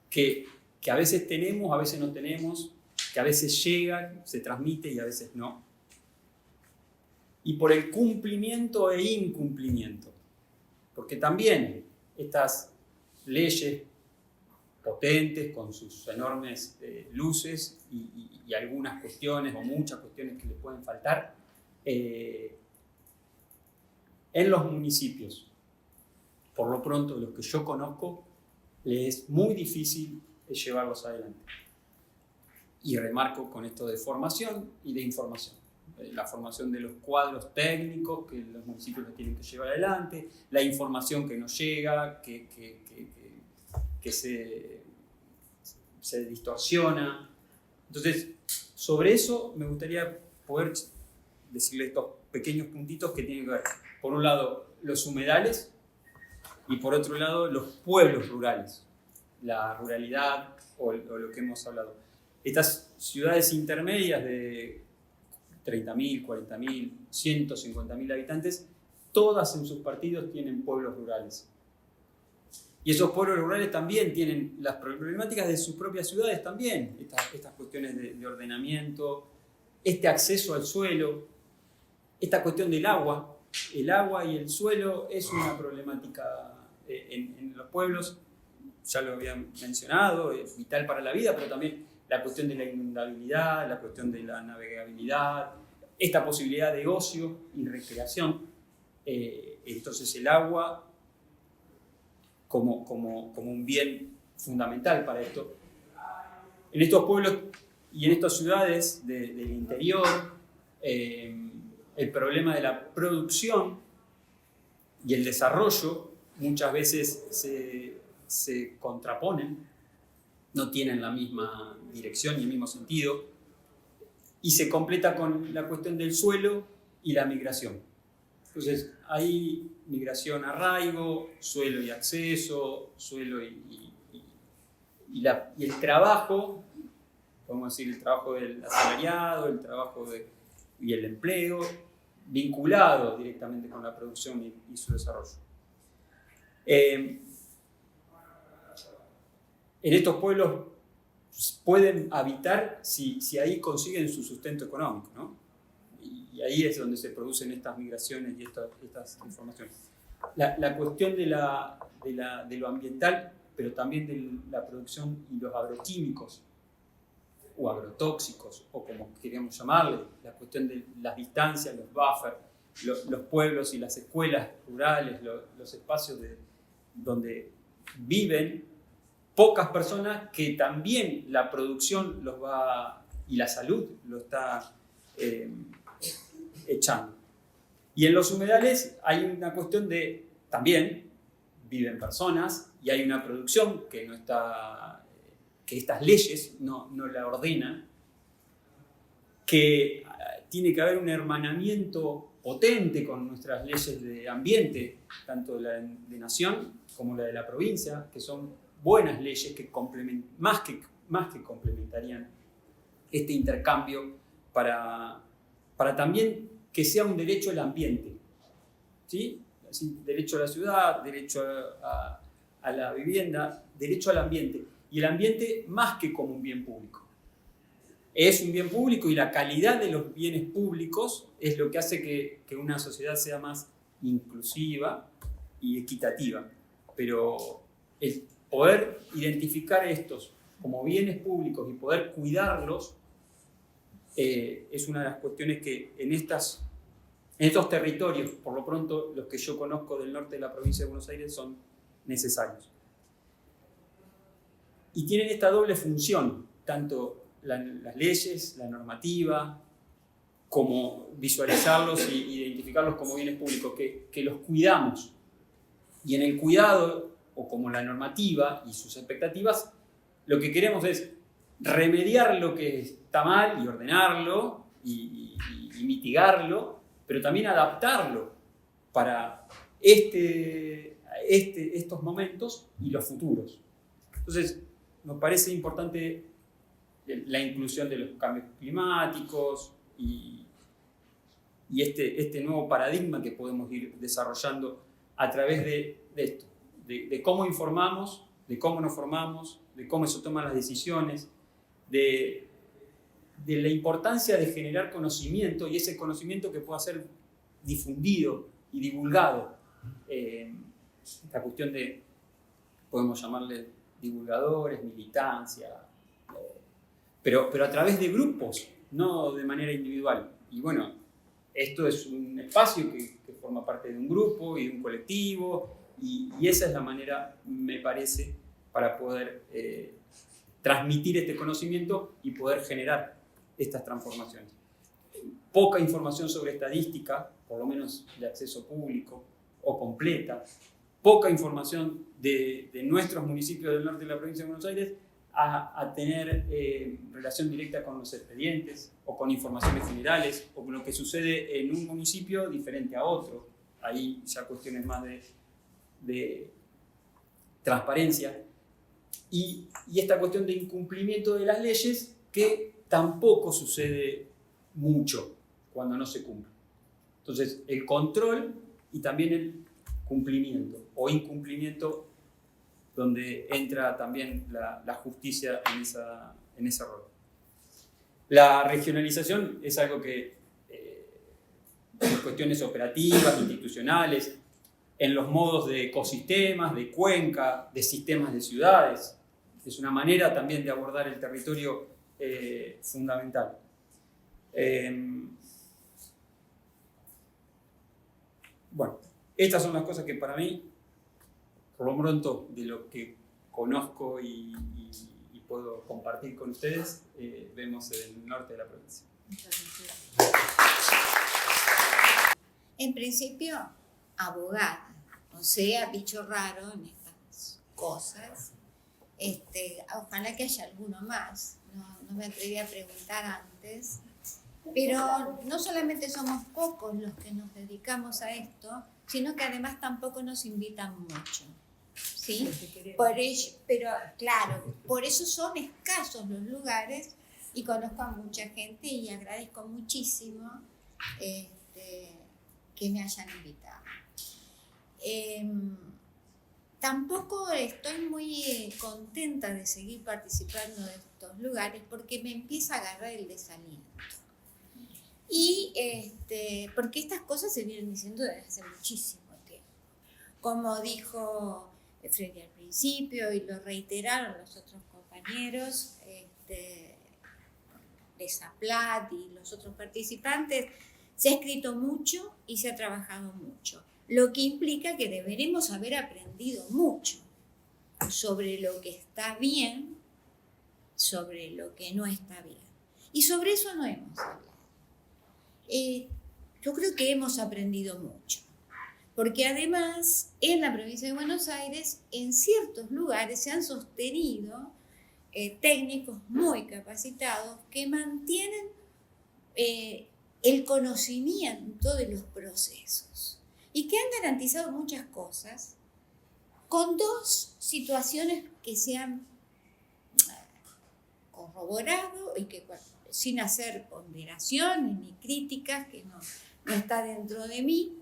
que a veces tenemos, a veces no tenemos, que a veces llega, se transmite y a veces no. Y por el cumplimiento e incumplimiento. Porque también estas leyes potentes con sus enormes luces y algunas cuestiones o muchas cuestiones que le pueden faltar, en los municipios, por lo pronto los que yo conozco, les es muy difícil llevarlos adelante. Y remarco con esto de formación y de información. La formación de los cuadros técnicos que los municipios lo tienen que llevar adelante, la información que nos llega, que se distorsiona. Entonces, sobre eso me gustaría poder decirle estos pequeños puntitos que tienen que ver, por un lado, los humedales y por otro lado, los pueblos rurales, la ruralidad o lo que hemos hablado. Estas ciudades intermedias de 30.000, 40.000, 150.000 habitantes, todas en sus partidos tienen pueblos rurales. Y esos pueblos rurales también tienen las problemáticas de sus propias ciudades también, estas cuestiones de ordenamiento, este acceso al suelo, esta cuestión del agua. El agua y el suelo es una problemática en los pueblos, ya lo había mencionado, es vital para la vida, pero también la cuestión de la inundabilidad, la cuestión de la navegabilidad, esta posibilidad de ocio y recreación. Entonces el agua como un bien fundamental para esto. En estos pueblos y en estas ciudades del interior, el problema de la producción y el desarrollo muchas veces se contraponen, no tienen la misma dirección ni el mismo sentido, y se completa con la cuestión del suelo y la migración. Entonces, hay migración, arraigo, suelo y acceso, suelo y el trabajo, podemos decir el trabajo del asalariado, el trabajo y el empleo, vinculado directamente con la producción y su desarrollo. En estos pueblos pueden habitar si ahí consiguen su sustento económico, ¿no? Y ahí es donde se producen estas migraciones y estas transformaciones. La cuestión de lo ambiental, pero también de la producción y los agroquímicos o agrotóxicos, o como queríamos llamarle, la cuestión de las distancias, los buffers, los pueblos y las escuelas rurales, los espacios donde viven pocas personas, que también la producción y la salud lo está echando. Y en los humedales hay una cuestión de, también viven personas y hay una producción que no está, que estas leyes no la ordenan, que tiene que haber un hermanamiento potente con nuestras leyes de ambiente, tanto la de nación como la de la provincia, que son buenas leyes que más que complementarían este intercambio para también que sea un derecho al ambiente, ¿sí? Así, derecho a la ciudad, derecho a la vivienda, derecho al ambiente. Y el ambiente más que como un bien público. Es un bien público y la calidad de los bienes públicos es lo que hace que una sociedad sea más inclusiva y equitativa. Pero el poder identificar estos como bienes públicos y poder cuidarlos es una de las cuestiones que en estos territorios, por lo pronto los que yo conozco del norte de la provincia de Buenos Aires, son necesarios. Y tienen esta doble función, tanto las leyes, la normativa, como visualizarlos e identificarlos como bienes públicos, que los cuidamos. Y en el cuidado, o como la normativa y sus expectativas, lo que queremos es remediar lo que está mal y ordenarlo y mitigarlo, pero también adaptarlo para estos momentos y los futuros. Entonces, nos parece importante la inclusión de los cambios climáticos y este nuevo paradigma que podemos ir desarrollando a través de esto, de cómo informamos, de cómo nos formamos, de cómo se toman las decisiones, de la importancia de generar conocimiento y ese conocimiento que pueda ser difundido y divulgado esta cuestión de, podemos llamarle divulgadores, militancia, pero a través de grupos, no de manera individual. Y bueno, esto es un espacio que forma parte de un grupo y de un colectivo, y esa es la manera, me parece, para poder transmitir este conocimiento y poder generar estas transformaciones. Poca información sobre estadística, por lo menos de acceso público o completa, poca información de nuestros municipios del norte de la provincia de Buenos Aires a tener relación directa con los expedientes o con informaciones generales o con lo que sucede en un municipio diferente a otro. Ahí ya cuestiones más de transparencia y esta cuestión de incumplimiento de las leyes que tampoco sucede mucho cuando no se cumple. Entonces, el control y también el cumplimiento o incumplimiento, donde entra también la justicia en ese rol. La regionalización es algo que, por cuestiones operativas, institucionales, en los modos de ecosistemas, de cuenca, de sistemas de ciudades, es una manera también de abordar el territorio fundamental. Bueno, estas son las cosas que para mí, por lo pronto, de lo que conozco y puedo compartir con ustedes, vemos el norte de la provincia. En principio, abogada, o sea, bicho raro en estas cosas. Ojalá que haya alguno más, no me atreví a preguntar antes, pero no solamente somos pocos los que nos dedicamos a esto, sino que además tampoco nos invitan mucho, ¿sí? Pero claro, por eso son escasos los lugares y conozco a mucha gente y agradezco muchísimo que me hayan invitado. Tampoco estoy muy contenta de seguir participando de estos lugares porque me empieza a agarrar el desaliento. Y porque estas cosas se vienen diciendo desde hace muchísimo tiempo. Como dijo Freddy al principio y lo reiteraron los otros compañeros, Lesa Plat y los otros participantes, se ha escrito mucho y se ha trabajado mucho, lo que implica que deberemos haber aprendido mucho sobre lo que está bien, sobre lo que no está bien. Y sobre eso no hemos hablado. Yo creo que hemos aprendido mucho, porque además en la provincia de Buenos Aires, en ciertos lugares se han sostenido técnicos muy capacitados que mantienen el conocimiento de los procesos y que han garantizado muchas cosas con dos situaciones que se han corroborado y que sin hacer ponderaciones ni críticas, que no está dentro de mí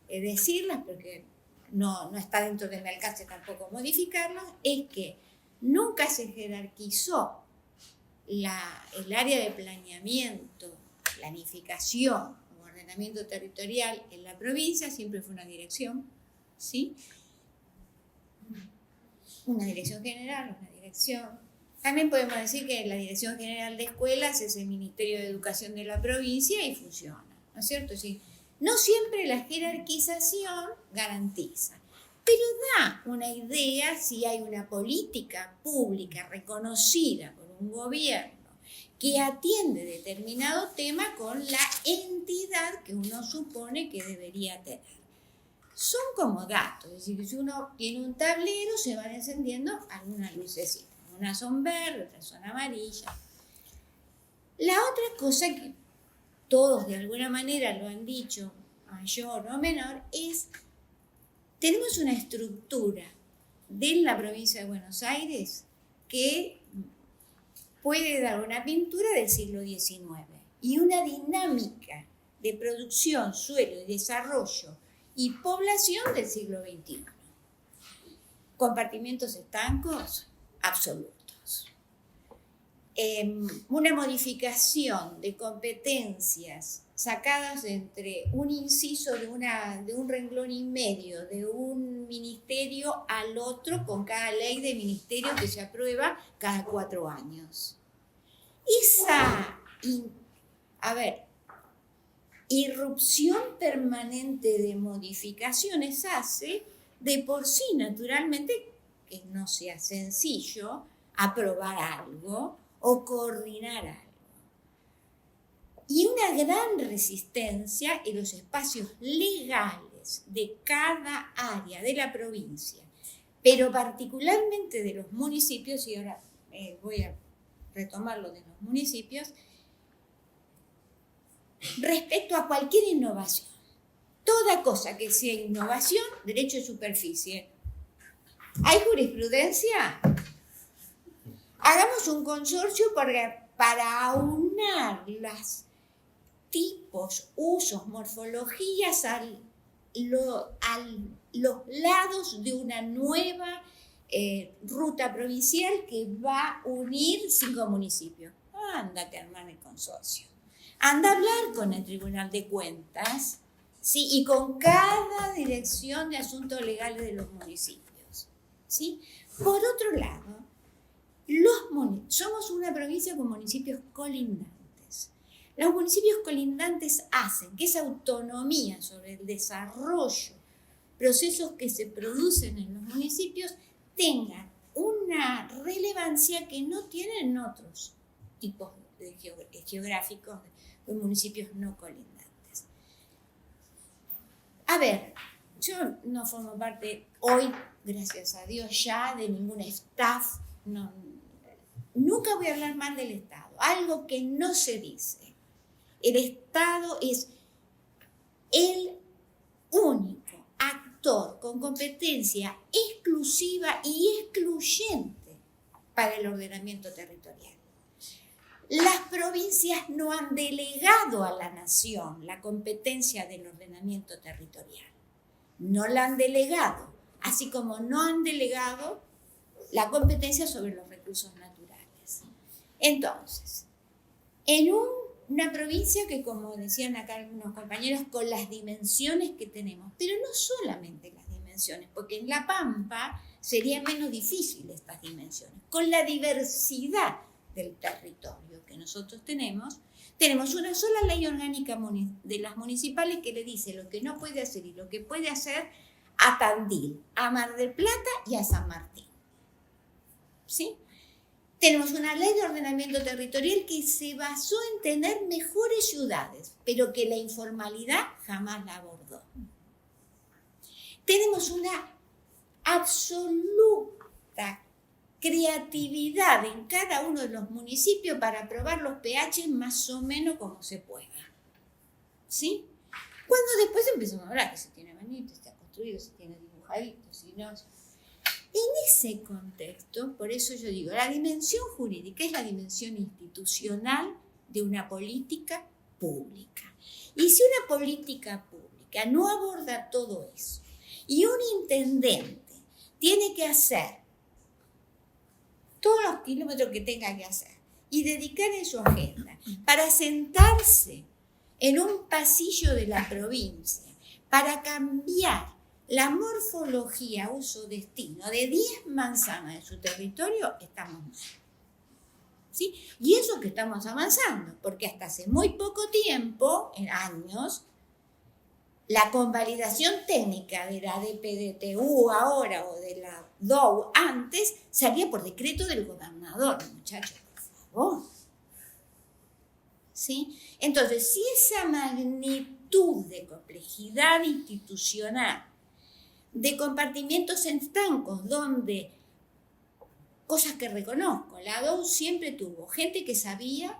decirlas, porque no está dentro de mi alcance tampoco modificarlas, es que nunca se jerarquizó el área de planeamiento, planificación o ordenamiento territorial en la provincia, siempre fue una dirección, ¿sí? Una dirección general, una dirección. También podemos decir que la Dirección General de Escuelas es el Ministerio de Educación de la provincia y funciona, ¿no es cierto? Sí, no siempre la jerarquización garantiza, pero da una idea si hay una política pública reconocida por un gobierno que atiende determinado tema con la entidad que uno supone que debería tener. Son como datos, es decir, que si uno tiene un tablero se van encendiendo algunas lucecitas. Unas son verdes, otras son amarillas. La otra cosa que todos de alguna manera lo han dicho, mayor o menor, es tenemos una estructura de la provincia de Buenos Aires que puede dar una pintura del siglo XIX y una dinámica de producción, suelo y desarrollo y población del siglo XXI. Compartimientos estancos absolutos. Una modificación de competencias sacadas entre un inciso de un renglón y medio, de un ministerio al otro, con cada ley de ministerio que se aprueba cada 4 años. Esa, irrupción permanente de modificaciones hace de por sí, naturalmente, que no sea sencillo aprobar algo o coordinar algo. Y una gran resistencia en los espacios legales de cada área de la provincia, pero particularmente de los municipios, y ahora voy a retomar lo de los municipios, respecto a cualquier innovación. Toda cosa que sea innovación, derecho de superficie. ¿Hay jurisprudencia? Hagamos un consorcio para aunar los tipos, usos, morfologías a los lados de una nueva ruta provincial que va a unir 5 municipios. Ándate a armar el consorcio. Anda a hablar con el Tribunal de Cuentas, ¿sí? Y con cada dirección de asuntos legales de los municipios, ¿sí? Por otro lado, somos una provincia con municipios colindantes. Los municipios colindantes hacen que esa autonomía sobre el desarrollo, procesos que se producen en los municipios, tengan una relevancia que no tienen otros tipos de geográficos de municipios no colindantes. A ver, yo no formo parte hoy, gracias a Dios, ya de ningún staff. Nunca voy a hablar mal del Estado. Algo que no se dice. El Estado es el único actor con competencia exclusiva y excluyente para el ordenamiento territorial. Las provincias no han delegado a la nación la competencia del ordenamiento territorial. No la han delegado, así como no han delegado la competencia sobre los recursos naturales. Entonces, en una provincia que, como decían acá algunos compañeros, con las dimensiones que tenemos, pero no solamente las dimensiones, porque en La Pampa sería menos difícil estas dimensiones, con la diversidad del territorio que nosotros tenemos una sola ley orgánica de las municipales que le dice lo que no puede hacer y lo que puede hacer a Tandil, a Mar del Plata y a San Martín. ¿Sí? Tenemos una ley de ordenamiento territorial que se basó en tener mejores ciudades, pero que la informalidad jamás la abordó. Tenemos una absoluta creatividad en cada uno de los municipios para aprobar los pH más o menos como se pueda. ¿Sí? Cuando después empezamos a hablar que se tiene bonito, se ha construido, se tiene dibujadito, si no... En ese contexto, por eso yo digo, la dimensión jurídica es la dimensión institucional de una política pública. Y si una política pública no aborda todo eso, y un intendente tiene que hacer todos los kilómetros que tenga que hacer y dedicar en su agenda para sentarse en un pasillo de la provincia, para cambiar la morfología, uso, destino de 10 manzanas de su territorio, estamos mal. ¿Sí? Y eso que estamos avanzando, porque hasta hace muy poco tiempo, en años, la convalidación técnica de la DPDTU ahora o de la DOU antes salía por decreto del gobernador, muchachos, por favor. ¿Sí? Entonces, si esa magnitud de complejidad institucional, de compartimientos estancos, donde, cosas que reconozco, la DOU siempre tuvo gente que sabía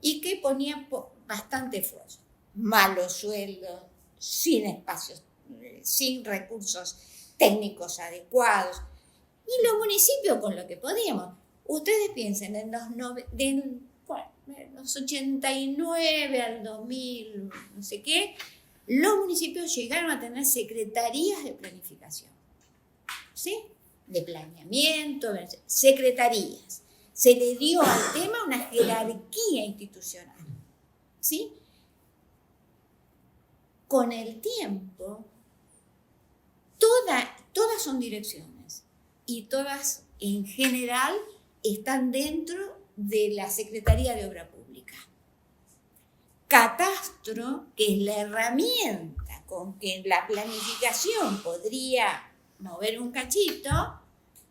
y que ponía bastante esfuerzo, malos sueldos, sin espacios, sin recursos técnicos adecuados, y los municipios con lo que podíamos. Ustedes piensen, en los 89 al 2000, no sé qué, los municipios llegaron a tener secretarías de planificación, ¿sí? De planeamiento, secretarías. Se le dio al tema una jerarquía institucional, ¿sí? con el tiempo, todas son direcciones y todas en general están dentro de la Secretaría de Obra Pública. Catastro, que es la herramienta con que la planificación podría mover un cachito,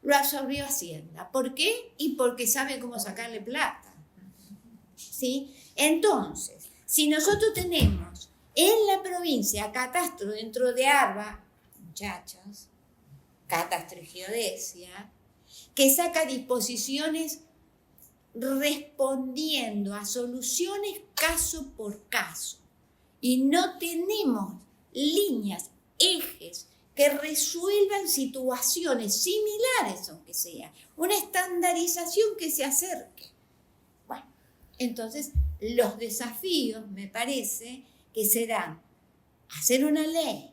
lo absorbió Hacienda. ¿Por qué? Y porque sabe cómo sacarle plata. ¿Sí? Entonces, si nosotros tenemos en la provincia catastro dentro de ARBA, muchachos, catastro y geodesia, que saca disposiciones respondiendo a soluciones caso por caso, y no tenemos líneas, ejes que resuelvan situaciones similares, aunque sea una estandarización que se acerque. Bueno, entonces los desafíos me parece que serán hacer una ley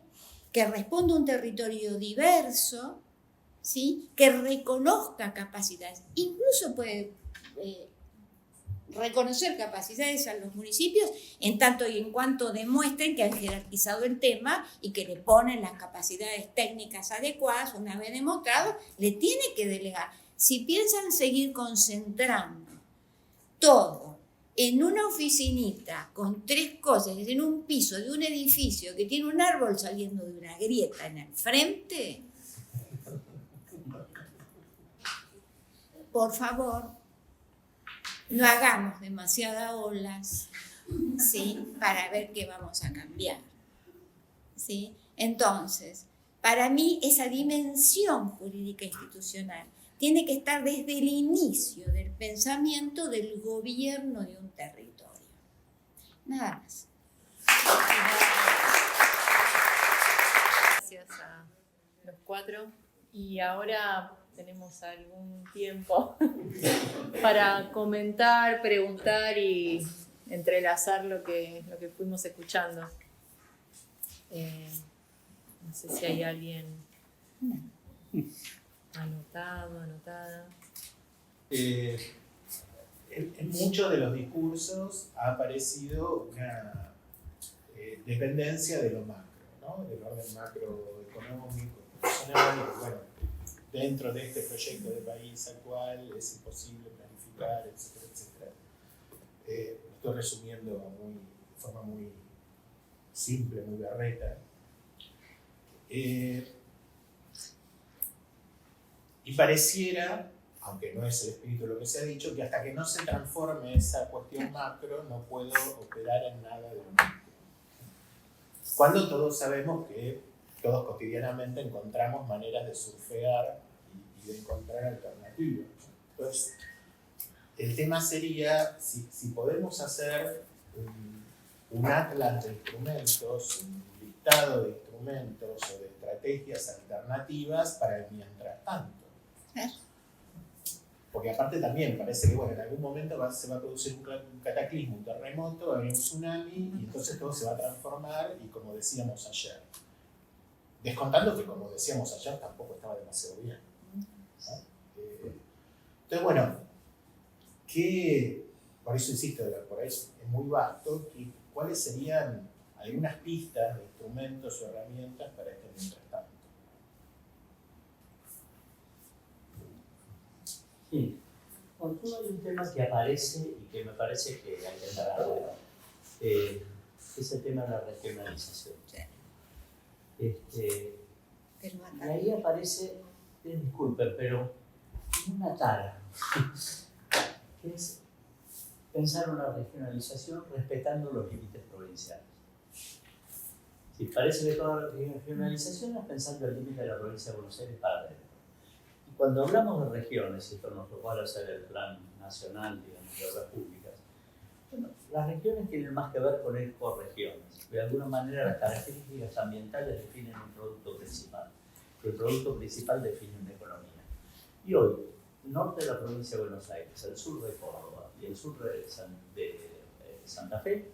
que responda a un territorio diverso, ¿sí? Que reconozca capacidades, incluso puede reconocer capacidades a los municipios en tanto y en cuanto demuestren que han jerarquizado el tema y que le ponen las capacidades técnicas adecuadas. Una vez demostrado, le tiene que delegar. Si piensan seguir concentrando todo en una oficinita con 3 cosas, en un piso de un edificio que tiene un árbol saliendo de una grieta en el frente, por favor, no hagamos demasiadas olas, ¿sí? Para ver qué vamos a cambiar, ¿sí? Entonces, para mí esa dimensión jurídica institucional tiene que estar desde el inicio del pensamiento del gobierno de un territorio. Nada más. Gracias a los 4. Y ahora tenemos algún tiempo para comentar, preguntar y entrelazar lo que fuimos escuchando. No sé si hay alguien anotado, anotada. En muchos de los discursos ha aparecido una dependencia de lo macro, ¿no? Del orden macroeconómico, profesional, y bueno, dentro de este proyecto de país actual es imposible planificar, etcétera, etcétera. Estoy resumiendo de forma muy simple, muy berreta. Y pareciera, aunque no es el espíritu de lo que se ha dicho, que hasta que no se transforme esa cuestión macro no puedo operar en nada de lo micro. Cuando todos sabemos que todos cotidianamente encontramos maneras de surfear y de encontrar alternativas. Entonces, el tema sería si podemos hacer un atlas de instrumentos, un listado de instrumentos o de estrategias alternativas para el mientras tanto. Porque aparte también parece que bueno, en algún momento se va a producir un cataclismo, un terremoto, va a haber un tsunami y entonces todo se va a transformar y como decíamos ayer. Descontando que, como decíamos ayer, tampoco estaba demasiado bien, ¿no? Entonces, bueno, por eso insisto, por ahí es muy vasto, ¿cuáles serían algunas pistas de instrumentos o herramientas para este mientras tanto? Sí, bueno, hay un tema que aparece y que me parece que hay que tratar, es el tema de la regionalización. Y ahí aparece, disculpen, pero una tara, que es pensar una regionalización respetando los límites provinciales. Si parece que toda la regionalización es pensando el límite de la provincia de Buenos Aires para adentro. Y cuando hablamos de regiones, esto nos tocó al hacer el plan nacional, digamos, de obras públicas, bueno, las regiones tienen más que ver con ecorregiones. De alguna manera las características ambientales definen un producto principal. El producto principal define una economía. Y hoy, el norte de la provincia de Buenos Aires, el sur de Córdoba y el sur de Santa Fe,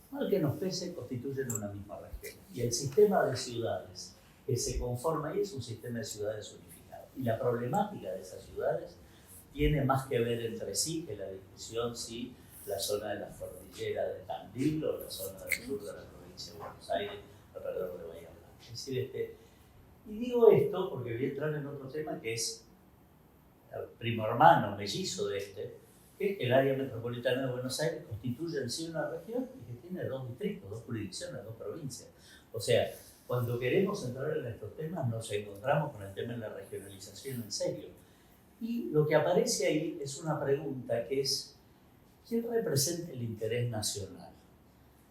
mal que nos pese, constituyen una misma región. Y el sistema de ciudades que se conforma ahí es un sistema de ciudades unificado. Y la problemática de esas ciudades tiene más que ver entre sí que la discusión si la zona de la cordillera de Tandil o la zona del sur de la provincia de Buenos Aires alrededor de Bahía Blanca. Es decir, y digo esto porque voy a entrar en otro tema que es el primo hermano, mellizo de que el área metropolitana de Buenos Aires constituye en sí una región y que tiene 2 distritos, 2 jurisdicciones, 2 provincias. O sea, cuando queremos entrar en estos temas nos encontramos con el tema de la regionalización en serio. Y lo que aparece ahí es una pregunta que es, ¿quién representa el interés nacional?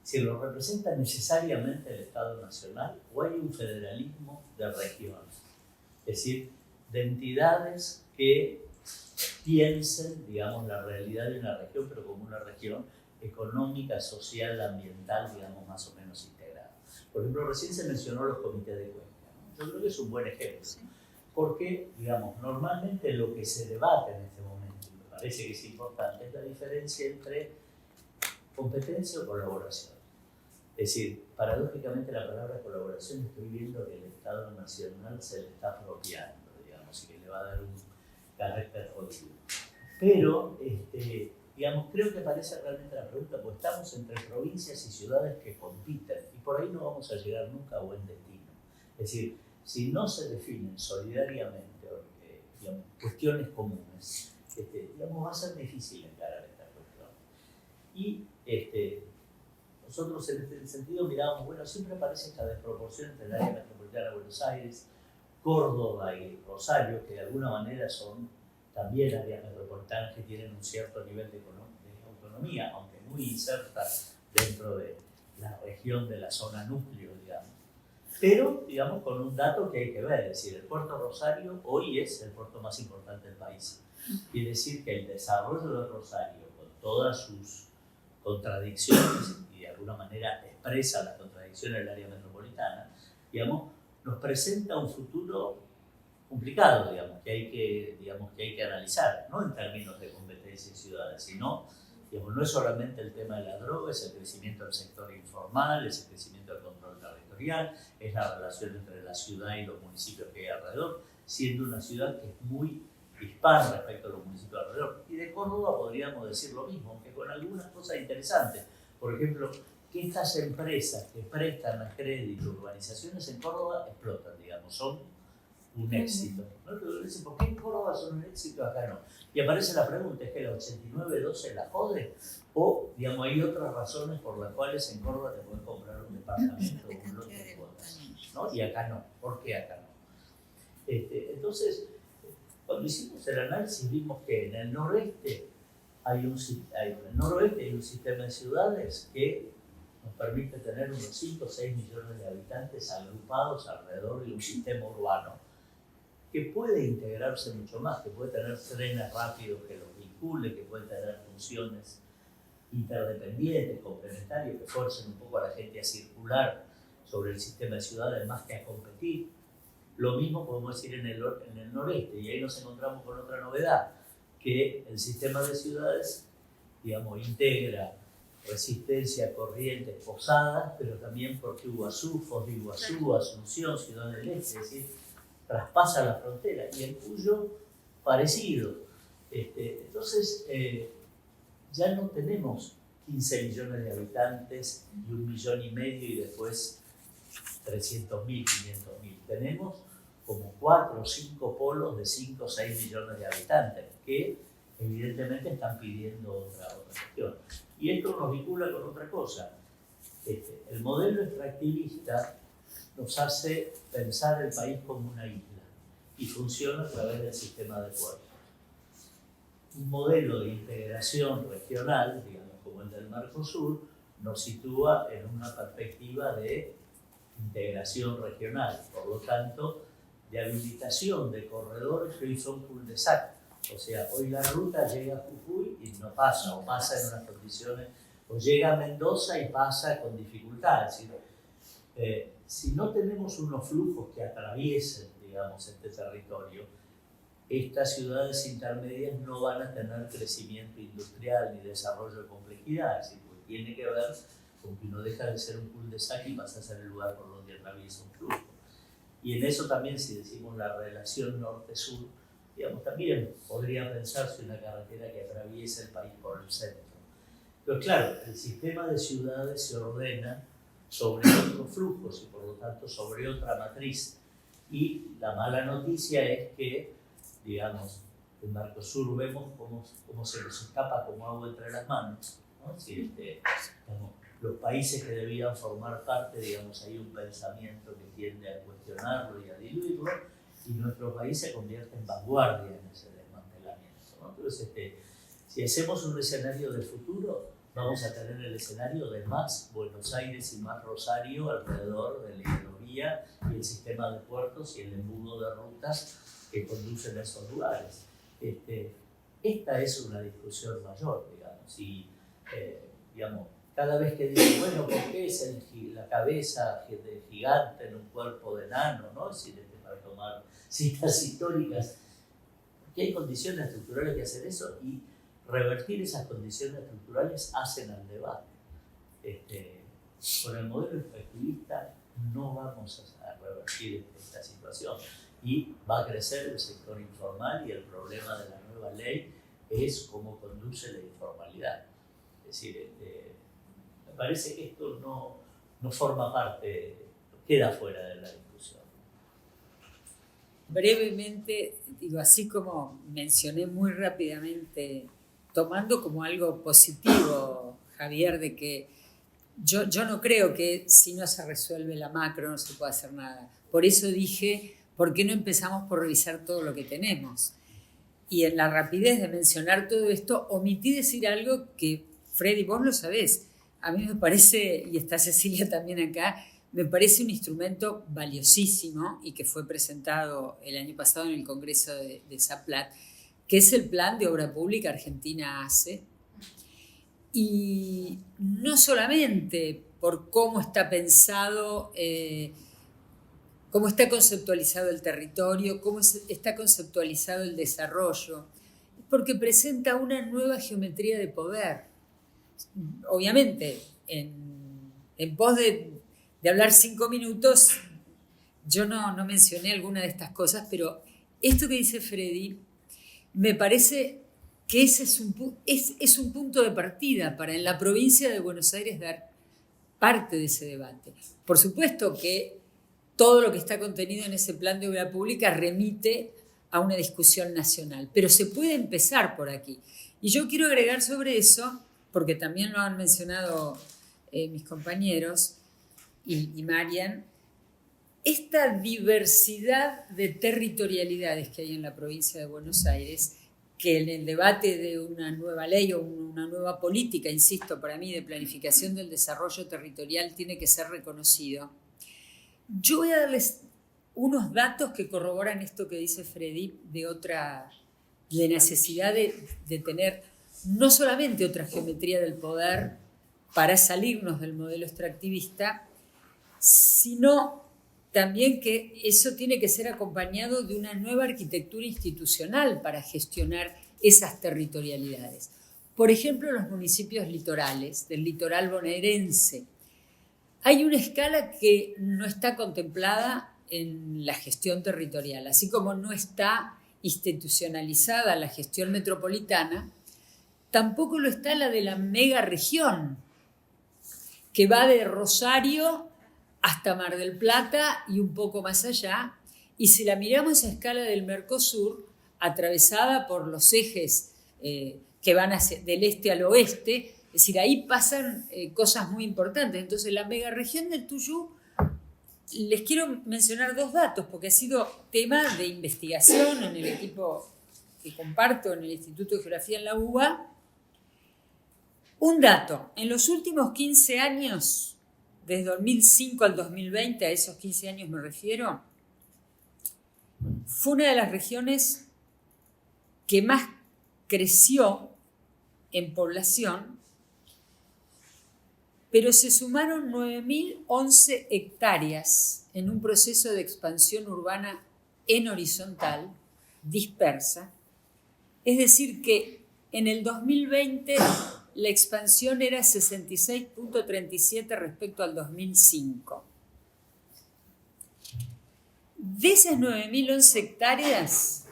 Si lo representa necesariamente el Estado Nacional o hay un federalismo de regiones, es decir, de entidades que piensen, digamos, la realidad de una región, pero como una región económica, social, ambiental, digamos, más o menos integrada. Por ejemplo, recién se mencionó los comités de cuenca, ¿no? Yo creo que es un buen ejemplo, porque, digamos, normalmente lo que se debate en este momento, y me parece que es importante, es la diferencia entre competencia o colaboración. Es decir, paradójicamente la palabra colaboración estoy viendo que el Estado Nacional se le está apropiando, digamos, y que le va a dar un carácter jodido. Pero, digamos, creo que parece realmente la pregunta, porque estamos entre provincias y ciudades que compiten, y por ahí no vamos a llegar nunca a buen destino. Es decir, si no se definen solidariamente digamos, cuestiones comunes, digamos, va a ser difícil encarar esta cuestión. Y nosotros en este sentido mirábamos, bueno, siempre aparece esta desproporción entre el área metropolitana de Buenos Aires, Córdoba y Rosario, que de alguna manera son también áreas metropolitanas que tienen un cierto nivel de autonomía, aunque muy inserta dentro de la región de la zona núcleo, digamos. Pero, digamos, con un dato que hay que ver, es decir, el puerto Rosario hoy es el puerto más importante del país. Quiere decir que el desarrollo de Rosario, con todas sus contradicciones, y de alguna manera expresa las contradicciones del área metropolitana, digamos, nos presenta un futuro complicado, digamos, que hay que analizar, no en términos de competencia y ciudades, sino, digamos, no es solamente el tema de la droga, es el crecimiento del sector informal, es el crecimiento del control territorial, es la relación entre la ciudad y los municipios que hay alrededor, siendo una ciudad que es muy dispar respecto a los municipios alrededor. Y de Córdoba podríamos decir lo mismo, aunque con algunas cosas interesantes. Por ejemplo, que estas empresas que prestan a crédito urbanizaciones en Córdoba explotan, digamos, son un éxito. ¿No? Pero dicen, ¿por qué en Córdoba son un éxito, acá no? Y aparece la pregunta, ¿es que la 8912 la jode? O, digamos, hay otras razones por las cuales en Córdoba te puedes comprar un departamento o un lote de cuotas, ¿no? Y acá no. ¿Por qué acá no? Entonces, cuando hicimos el análisis vimos que en el noroeste hay un sistema de ciudades que nos permite tener unos 5 o 6 millones de habitantes agrupados alrededor de un sistema urbano que puede integrarse mucho más, que puede tener trenes rápidos que los vincule, que puede tener funciones interdependientes, complementarias, que fuercen un poco a la gente a circular sobre el sistema de ciudades más que a competir. Lo mismo podemos decir en el noreste, y ahí nos encontramos con otra novedad, que el sistema de ciudades, digamos, integra Resistencia, Corrientes, Posadas, pero también Puerto Iguazú, Foz de Iguazú, Asunción, Ciudad del Este, es decir, traspasa la frontera, y el Cuyo parecido. Entonces, ya no tenemos 15 millones de habitantes y 1,5 millones y después 300.000, 500.000. Tenemos como 4 o 5 polos de 5 o 6 millones de habitantes que evidentemente están pidiendo otra cuestión. Y esto nos vincula con otra cosa. El modelo extractivista nos hace pensar el país como una isla y funciona a través del sistema de puertos. Un modelo de integración regional, digamos como el del Mercosur, nos sitúa en una perspectiva de integración regional, por lo tanto, de habilitación de corredores que hoy son cul-de-sac. O sea, hoy la ruta llega a Jujuy y no pasa, o pasa en unas condiciones, o llega a Mendoza y pasa con dificultad. Es decir, si no tenemos unos flujos que atraviesen, digamos, este territorio, estas ciudades intermedias no van a tener crecimiento industrial ni desarrollo de complejidad. Es decir, pues tiene que ver con que uno deja de ser un cul-de-sac y pasa a ser el lugar por donde atraviesa un flujo. Y en eso también, si decimos la relación norte-sur, digamos, también podría pensarse una carretera que atraviesa el país por el centro. Pero claro, el sistema de ciudades se ordena sobre otros flujos y por lo tanto sobre otra matriz. Y la mala noticia es que, digamos, en Mercosur vemos cómo se nos escapa como agua entre las manos, ¿no? Es decir, digamos, los países que debían formar parte, digamos, hay un pensamiento que tiende a cuestionarlo y a diluirlo, y nuestro país se convierte en vanguardia en ese desmantelamiento, ¿no? Entonces, si hacemos un escenario de futuro, vamos a tener el escenario de más Buenos Aires y más Rosario alrededor de la hidrovía y el sistema de puertos y el embudo de rutas que conducen a esos lugares. Esta es una discusión mayor, digamos, y digamos, cada vez que digo, bueno, ¿por qué es la cabeza de gigante en un cuerpo de enano? ¿No? Es decir, para tomar citas históricas, porque hay condiciones estructurales que hacen eso y revertir esas condiciones estructurales hacen al debate. Con el modelo extractivista no vamos a revertir esta situación y va a crecer el sector informal y el problema de la nueva ley es cómo conduce la informalidad. Es decir, me parece que esto no forma parte, queda fuera de la discusión. Brevemente, digo, así como mencioné muy rápidamente, tomando como algo positivo, Javier, de que yo no creo que si no se resuelve la macro no se pueda hacer nada. Por eso dije, ¿por qué no empezamos por revisar todo lo que tenemos? Y en la rapidez de mencionar todo esto, omití decir algo que, Freddy, vos lo sabés. A mí me parece, y está Cecilia también acá, me parece un instrumento valiosísimo y que fue presentado el año pasado en el Congreso de Zaplat, que es el Plan de Obra Pública Argentina hace. Y no solamente por cómo está pensado, cómo está conceptualizado el territorio, cómo está conceptualizado el desarrollo, porque presenta una nueva geometría de poder. Obviamente, en pos de hablar 5 minutos, yo no mencioné alguna de estas cosas, pero esto que dice Freddy, me parece que ese es un punto de partida para en la provincia de Buenos Aires dar parte de ese debate. Por supuesto que todo lo que está contenido en ese plan de obra pública remite a una discusión nacional, pero se puede empezar por aquí. Y yo quiero agregar sobre eso, porque también lo han mencionado mis compañeros y Marian, esta diversidad de territorialidades que hay en la provincia de Buenos Aires, que en el debate de una nueva ley o una nueva política, insisto, para mí de planificación del desarrollo territorial tiene que ser reconocido. Yo voy a darles unos datos que corroboran esto que dice Freddy de necesidad de tener no solamente otra geometría del poder para salirnos del modelo extractivista, sino también que eso tiene que ser acompañado de una nueva arquitectura institucional para gestionar esas territorialidades. Por ejemplo, los municipios litorales, del litoral bonaerense. Hay una escala que no está contemplada en la gestión territorial, así como no está institucionalizada la gestión metropolitana, tampoco lo está la de la megaregión, que va de Rosario hasta Mar del Plata y un poco más allá, y si la miramos a escala del Mercosur, atravesada por los ejes que van del este al oeste, es decir, ahí pasan cosas muy importantes. Entonces, la megaregión del Tuyú, les quiero mencionar 2 datos, porque ha sido tema de investigación en el equipo que comparto en el Instituto de Geografía en la UBA. Un dato, en los últimos 15 años, desde 2005 al 2020, a esos 15 años me refiero, fue una de las regiones que más creció en población, pero se sumaron 9.011 hectáreas en un proceso de expansión urbana en horizontal, dispersa. Es decir, que en el 2020 la expansión era 66.37 respecto al 2005. De esas 9.011 hectáreas,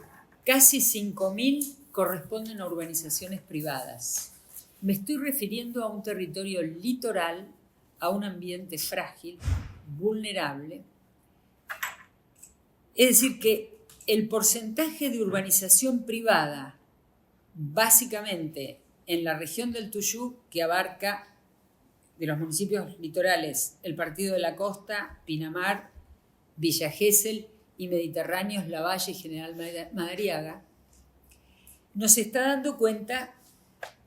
casi 5.000 corresponden a urbanizaciones privadas. Me estoy refiriendo a un territorio litoral, a un ambiente frágil, vulnerable. Es decir, que el porcentaje de urbanización privada, básicamente en la región del Tuyú, que abarca de los municipios litorales el Partido de la Costa, Pinamar, Villa Gesell y Mediterráneos, Lavalle y General Madariaga, nos está dando cuenta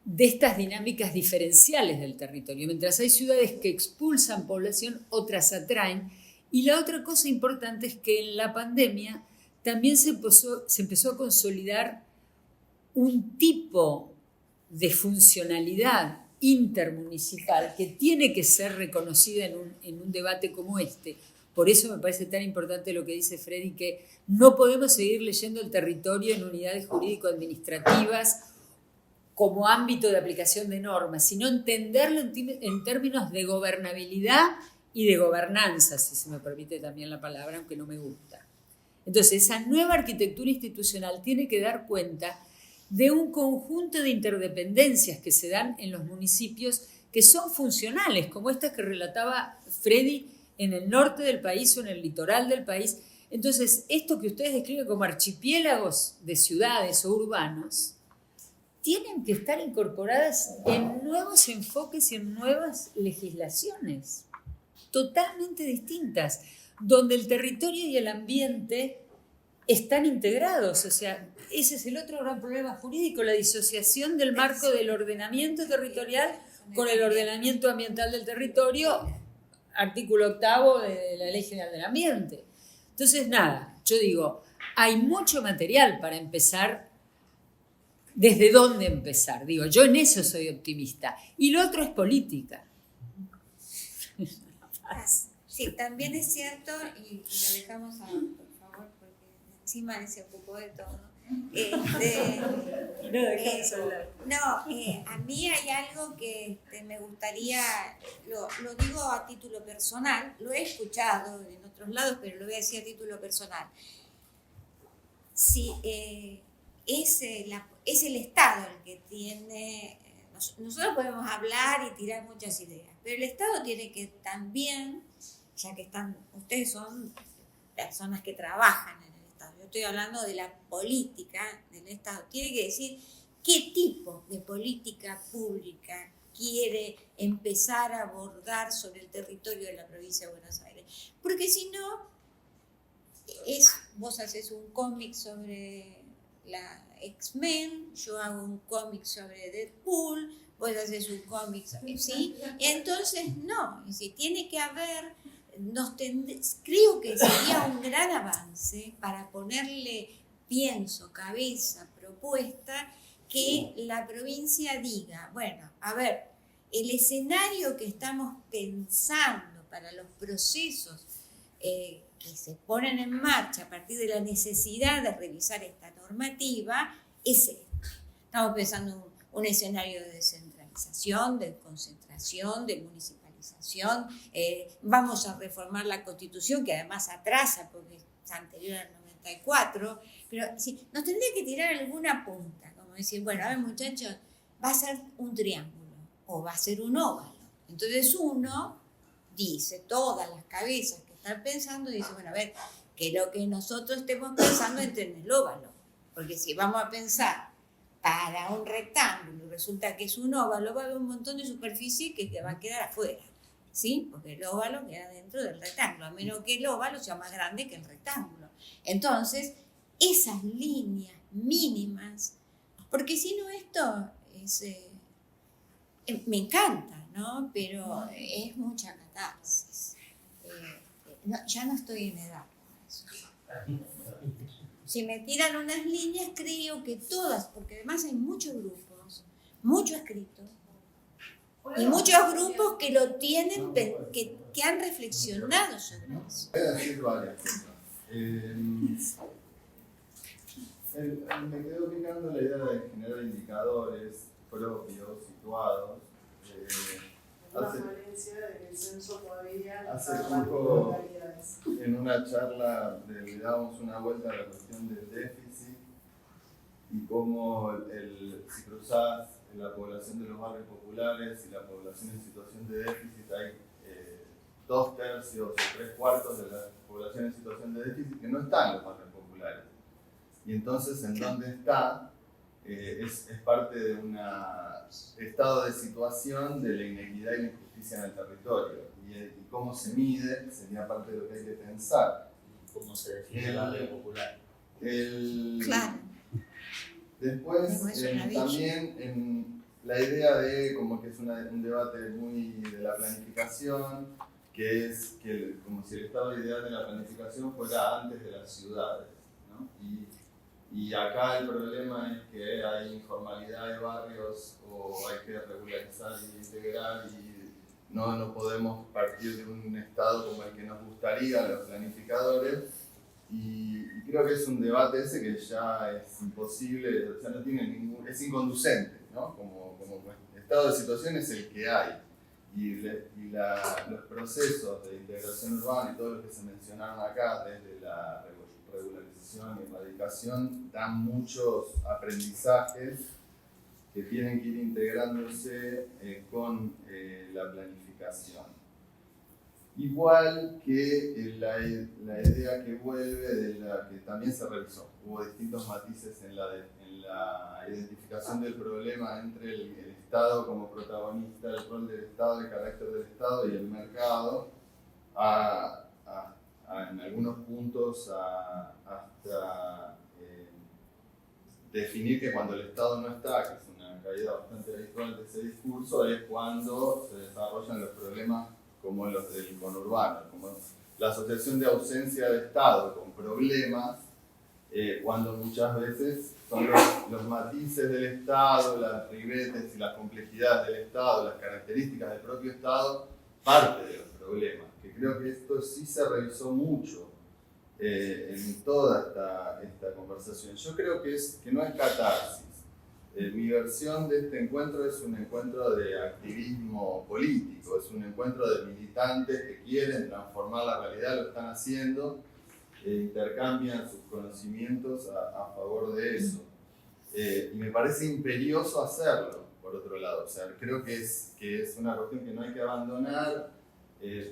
de estas dinámicas diferenciales del territorio. Mientras hay ciudades que expulsan población, otras atraen. Y la otra cosa importante es que en la pandemia también se empezó a consolidar un tipo de funcionalidad intermunicipal que tiene que ser reconocida en un debate como este. Por eso me parece tan importante lo que dice Freddy, que no podemos seguir leyendo el territorio en unidades jurídico-administrativas como ámbito de aplicación de normas, sino entenderlo en términos de gobernabilidad y de gobernanza, si se me permite también la palabra, aunque no me gusta. Entonces, esa nueva arquitectura institucional tiene que dar cuenta de un conjunto de interdependencias que se dan en los municipios que son funcionales, como estas que relataba Freddy en el norte del país o en el litoral del país. Entonces, esto que ustedes describen como archipiélagos de ciudades o urbanos, tienen que estar incorporadas en nuevos enfoques y en nuevas legislaciones totalmente distintas, donde el territorio y el ambiente están integrados. O sea, ese es el otro gran problema jurídico, la disociación del marco del ordenamiento territorial con el ordenamiento ambiental del territorio, artículo 8 de la Ley General del Ambiente. Entonces, nada, yo digo, hay mucho material para empezar. ¿Desde dónde empezar? Digo, yo en eso soy optimista. Y lo otro es política. Sí, también es cierto, y lo dejamos por favor, porque encima se ocupó de todo. A mí hay algo que me gustaría, lo digo a título personal, lo he escuchado en otros lados, pero lo voy a decir a título personal. Sí, es el Estado el que tiene, nosotros podemos hablar y tirar muchas ideas, pero el Estado tiene que también, ya que ustedes son personas que trabajan en el Estado, yo estoy hablando de la política del Estado, tiene que decir qué tipo de política pública quiere empezar a abordar sobre el territorio de la provincia de Buenos Aires, porque si no, vos haces un cómic sobre la X-Men, yo hago un cómic sobre Deadpool, vos haces un cómic sobre, ¿sí? Entonces, no, si tiene que haber, creo que sería un gran avance para ponerle pienso, cabeza, propuesta, que la provincia diga, bueno, a ver, el escenario que estamos pensando para los procesos que se ponen en marcha a partir de la necesidad de revisar esta normativa, es este. Estamos pensando un escenario de descentralización, de concentración, de municipalización. Vamos a reformar la Constitución, que además atrasa porque es anterior al 94, pero sí, nos tendría que tirar alguna punta, como decir, bueno, a ver muchachos, va a ser un triángulo o va a ser un óvalo. Entonces uno dice, todas las cabezas que están pensando, dice, bueno, a ver, que lo que nosotros estemos pensando entre en el óvalo, porque si vamos a pensar para un rectángulo y resulta que es un óvalo, va a haber un montón de superficie que va a quedar afuera, ¿sí? Porque el óvalo queda dentro del rectángulo, a menos que el óvalo sea más grande que el rectángulo. Entonces, esas líneas mínimas, porque si no esto es, me encanta, ¿no? Pero es mucha catarsis. Ya no estoy en edad para eso. Si me tiran unas líneas, creo que todas, porque además hay muchos grupos, mucho escrito, y muchos grupos que lo tienen, que han reflexionado sobre eso. Voy a decir varias cosas. Me quedó picando la idea de generar indicadores propios, situados. Hace poco, en una charla, le dábamos una vuelta a la cuestión del déficit y cómo si cruzás en la población de los barrios populares y la población en situación de déficit hay 2/3 o 3/4 de la población en situación de déficit que no está en los barrios populares. Y entonces, ¿en dónde está? Es parte de un estado de situación de la inequidad y la injusticia en el territorio. Y cómo se mide sería parte de lo que hay que pensar. ¿Cómo se define el barrio popular? Claro. Después, Es una villa. también en la idea de como que es un debate muy de la planificación, que es que como si el estado ideal de la planificación fuera antes de las ciudades, ¿no? Y acá el problema es que hay informalidad de barrios o hay que regularizar y integrar y no podemos partir de un estado como el que nos gustaría a los planificadores. Y creo que es un debate ese que ya es imposible, o sea, no tiene es inconducente, ¿no? Como estado de situación es el que hay. Y los procesos de integración urbana y todo lo que se mencionaron acá, desde la regularización y erradicación, dan muchos aprendizajes que tienen que ir integrándose con la planificación. Igual que la idea que vuelve de la que también se revisó. Hubo distintos matices en la identificación del problema entre el Estado como protagonista, el rol del Estado, el carácter del Estado y el mercado, en algunos puntos hasta definir que cuando el Estado no está, que es una caída bastante habitual de ese discurso, es cuando se desarrollan los problemas como los del conurbano, como la asociación de ausencia de Estado con problemas, cuando muchas veces son los matices del Estado, las ribetes y las complejidades del Estado, las características del propio Estado, parte de los problemas, que creo que esto sí se revisó mucho en toda esta conversación. Yo creo que no es catarsis. Mi versión de este encuentro es un encuentro de activismo político, es un encuentro de militantes que quieren transformar la realidad, lo están haciendo, intercambian sus conocimientos a favor de eso. Y me parece imperioso hacerlo, por otro lado. O sea, creo que es una cuestión que no hay que abandonar.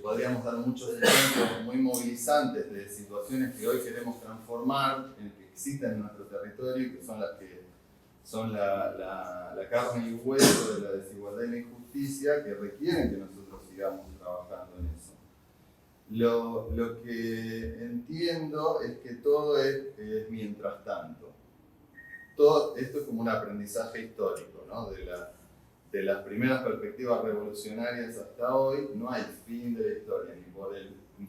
Podríamos dar muchos ejemplos muy movilizantes de situaciones que hoy queremos transformar, que existen en nuestro territorio y que son las que son la carne y hueso de la desigualdad y la injusticia, que requieren que nosotros sigamos trabajando en eso. Lo que entiendo es que todo es mientras tanto. Todo esto es como un aprendizaje histórico, ¿no? De las primeras perspectivas revolucionarias hasta hoy, no hay fin de la historia, ni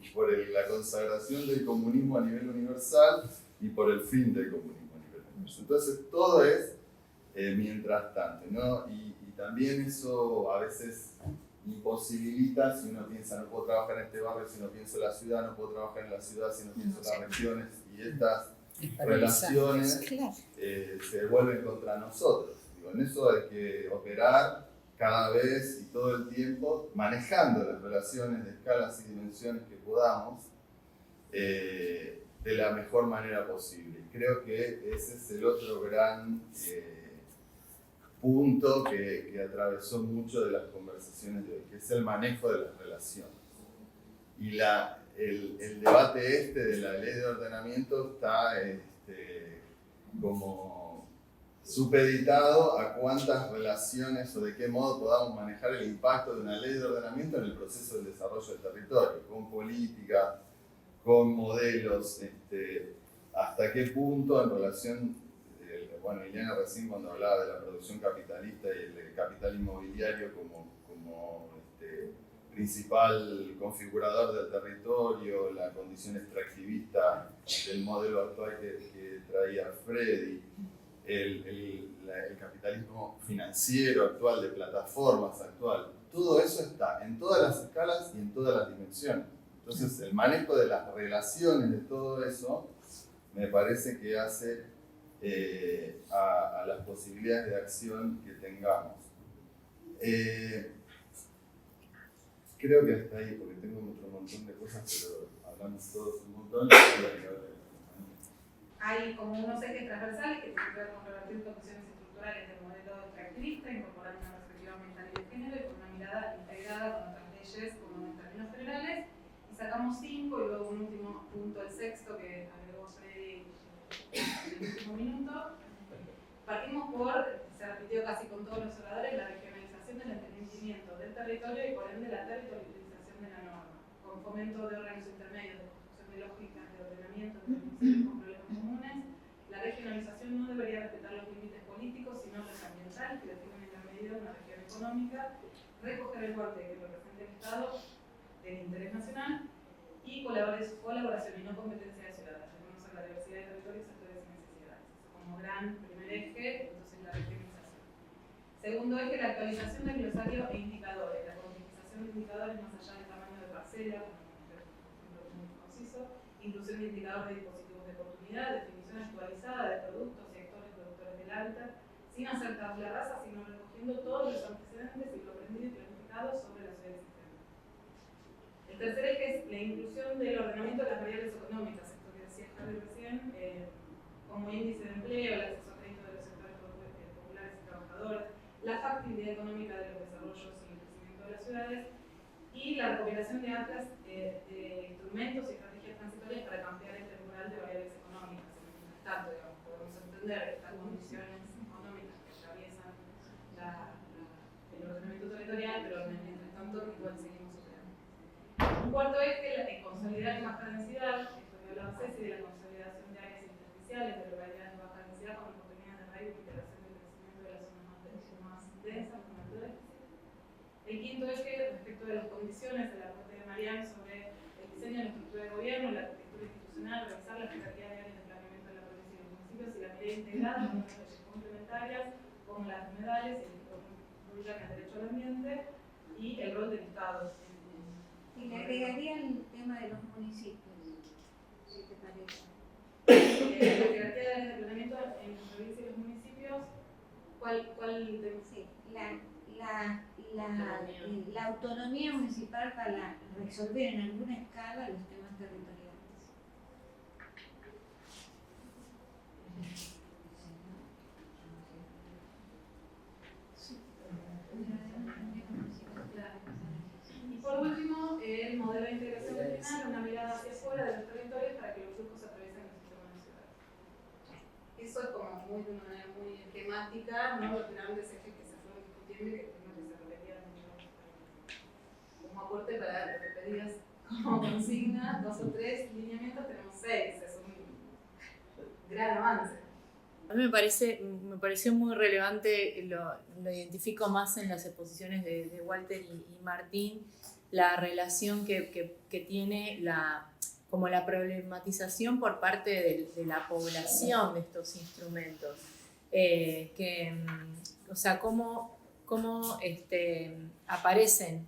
por la consagración del comunismo a nivel universal, ni por el fin del comunismo a nivel universal. Entonces todo es mientras tanto, ¿no? Y también eso a veces imposibilita, si uno piensa no puedo trabajar en este barrio si no pienso en la ciudad, no puedo trabajar en la ciudad si no pienso en las regiones, y estas relaciones se vuelven contra nosotros. Digo, en eso hay que operar cada vez y todo el tiempo, manejando las relaciones de escalas y dimensiones que podamos, de la mejor manera posible. Y creo que ese es el otro gran punto que atravesó mucho de las conversaciones de hoy, que es el manejo de las relaciones. Y el debate de la ley de ordenamiento está como supeditado a cuántas relaciones o de qué modo podamos manejar el impacto de una ley de ordenamiento en el proceso del desarrollo del territorio, con política, con modelos, hasta qué punto en relación. Bueno, Ileana recién cuando hablaba de la producción capitalista y el capital inmobiliario como principal configurador del territorio, la condición extractivista del modelo actual que traía Freddy, el capitalismo financiero actual, de plataformas actual, todo eso está en todas las escalas y en todas las dimensiones. Entonces el manejo de las relaciones de todo eso me parece que hace a las posibilidades de acción que tengamos. Creo que hasta ahí, porque tengo otro montón de cosas, pero hablamos todos un montón. Hay como unos ejes transversales que tienen que ver con revertir condiciones estructurales del modelo extractivista, incorporar una perspectiva ambiental y de género y con una mirada integrada con otras leyes, como en términos generales, sacamos 5 y luego un último punto, el sexto, que agregó Freddy en el último minuto. Partimos por, se repitió casi con todos los oradores, la regionalización del entendimiento del territorio y por ende la territorialización de la norma, con fomento de órganos intermedios de construcción de lógicas de ordenamiento de municipios con problemas comunes. La regionalización no debería respetar los límites políticos, sino los ambientales que definen en la medida de una región económica, recoger el guante que representa el Estado del interés nacional y colaboración y no competencia de ciudades, reconocer la diversidad de territorios, sectores y necesidades. Como gran primer eje, entonces la regionalización. Segundo eje, la actualización del glosario e indicadores, la cuantificación de indicadores más allá del tamaño de parcela, muy conciso, inclusión de indicadores de dispositivos de oportunidad, definición actualizada de productos y actores productores del hábitat, sin hacer tabla rasa, sino recogiendo todos los antecedentes y lo aprendido y planificado sobre la ciudad existente. El tercer eje es la inclusión del ordenamiento de las variables económicas, esto que decía Javi recién, como índice de empleo, el acceso a crédito de los sectores populares y trabajadores, la factibilidad económica de los desarrollos y el crecimiento de las ciudades, y la recopilación de atlas de instrumentos y estrategias transitorias para cambiar el temporal de variables económicas. Mientras tanto, digamos, podemos entender estas condiciones económicas que atraviesan el ordenamiento territorial, pero mientras tanto igual seguimos operando. Un cuarto eje, consolidar la baja densidad, esto que hablaba Ceci, de la consolidación de áreas intersticiales, de localidades de baja densidad con oportunidades de arraigo y integración del crecimiento de las zonas más densas, con alto déficit. El quinto eje, respecto de las condiciones del aporte de Mariano sobre el diseño de la estructura de gobierno, la arquitectura institucional, revisar la jerarquía de áreas de planeamiento de la provincia y los municipios y la mirada integrada con otras leyes complementarias, como las humedales y el que incluyan el derecho al ambiente y el rol del Estado. Y le agregaría el tema de los municipios, si te parece. La jerarquía de áreas de planeamiento en la provincia y los municipios, ¿cuál de? Sí, la autonomía municipal para resolver en alguna escala los temas territoriales. Y por último, el modelo de integración regional, una mirada hacia afuera de los territorios para que los flujos atraviesen el sistema de ciudades. Eso es como de una manera muy temática, ¿no? Los grandes ejes que se fueron discutiendo y que se repetían como aporte para lo que pedías como consigna, 2 o 3 lineamientos, tenemos 6, es un gran avance. A mí me pareció muy relevante, lo identifico más en las exposiciones de Walter y Martín, la relación que tiene como la problematización por parte de la población de estos instrumentos. O sea, cómo aparecen,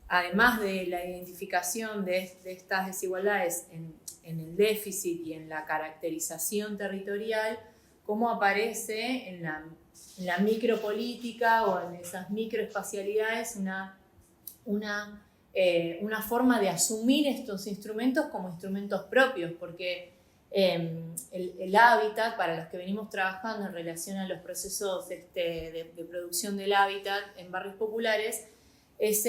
además de la identificación de estas desigualdades en el déficit y en la caracterización territorial, cómo aparece en la micropolítica o en esas microespacialidades una forma de asumir estos instrumentos como instrumentos propios, porque el hábitat, para los que venimos trabajando en relación a los procesos de producción del hábitat en barrios populares, es,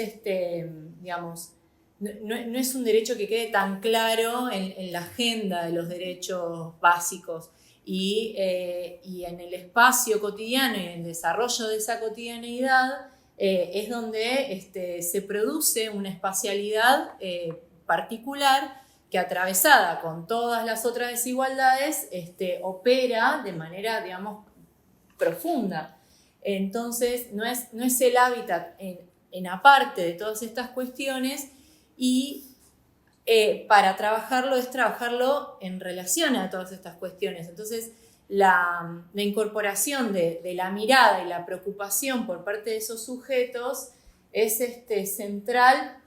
digamos, no es un derecho que quede tan claro en la agenda de los derechos básicos. Y en el espacio cotidiano y en el desarrollo de esa cotidianeidad es donde se produce una espacialidad particular que, atravesada con todas las otras desigualdades, opera de manera, digamos, profunda. Entonces, no es el hábitat en aparte de todas estas cuestiones, y para trabajarlo es trabajarlo en relación a todas estas cuestiones. Entonces, la incorporación de la mirada y la preocupación por parte de esos sujetos es central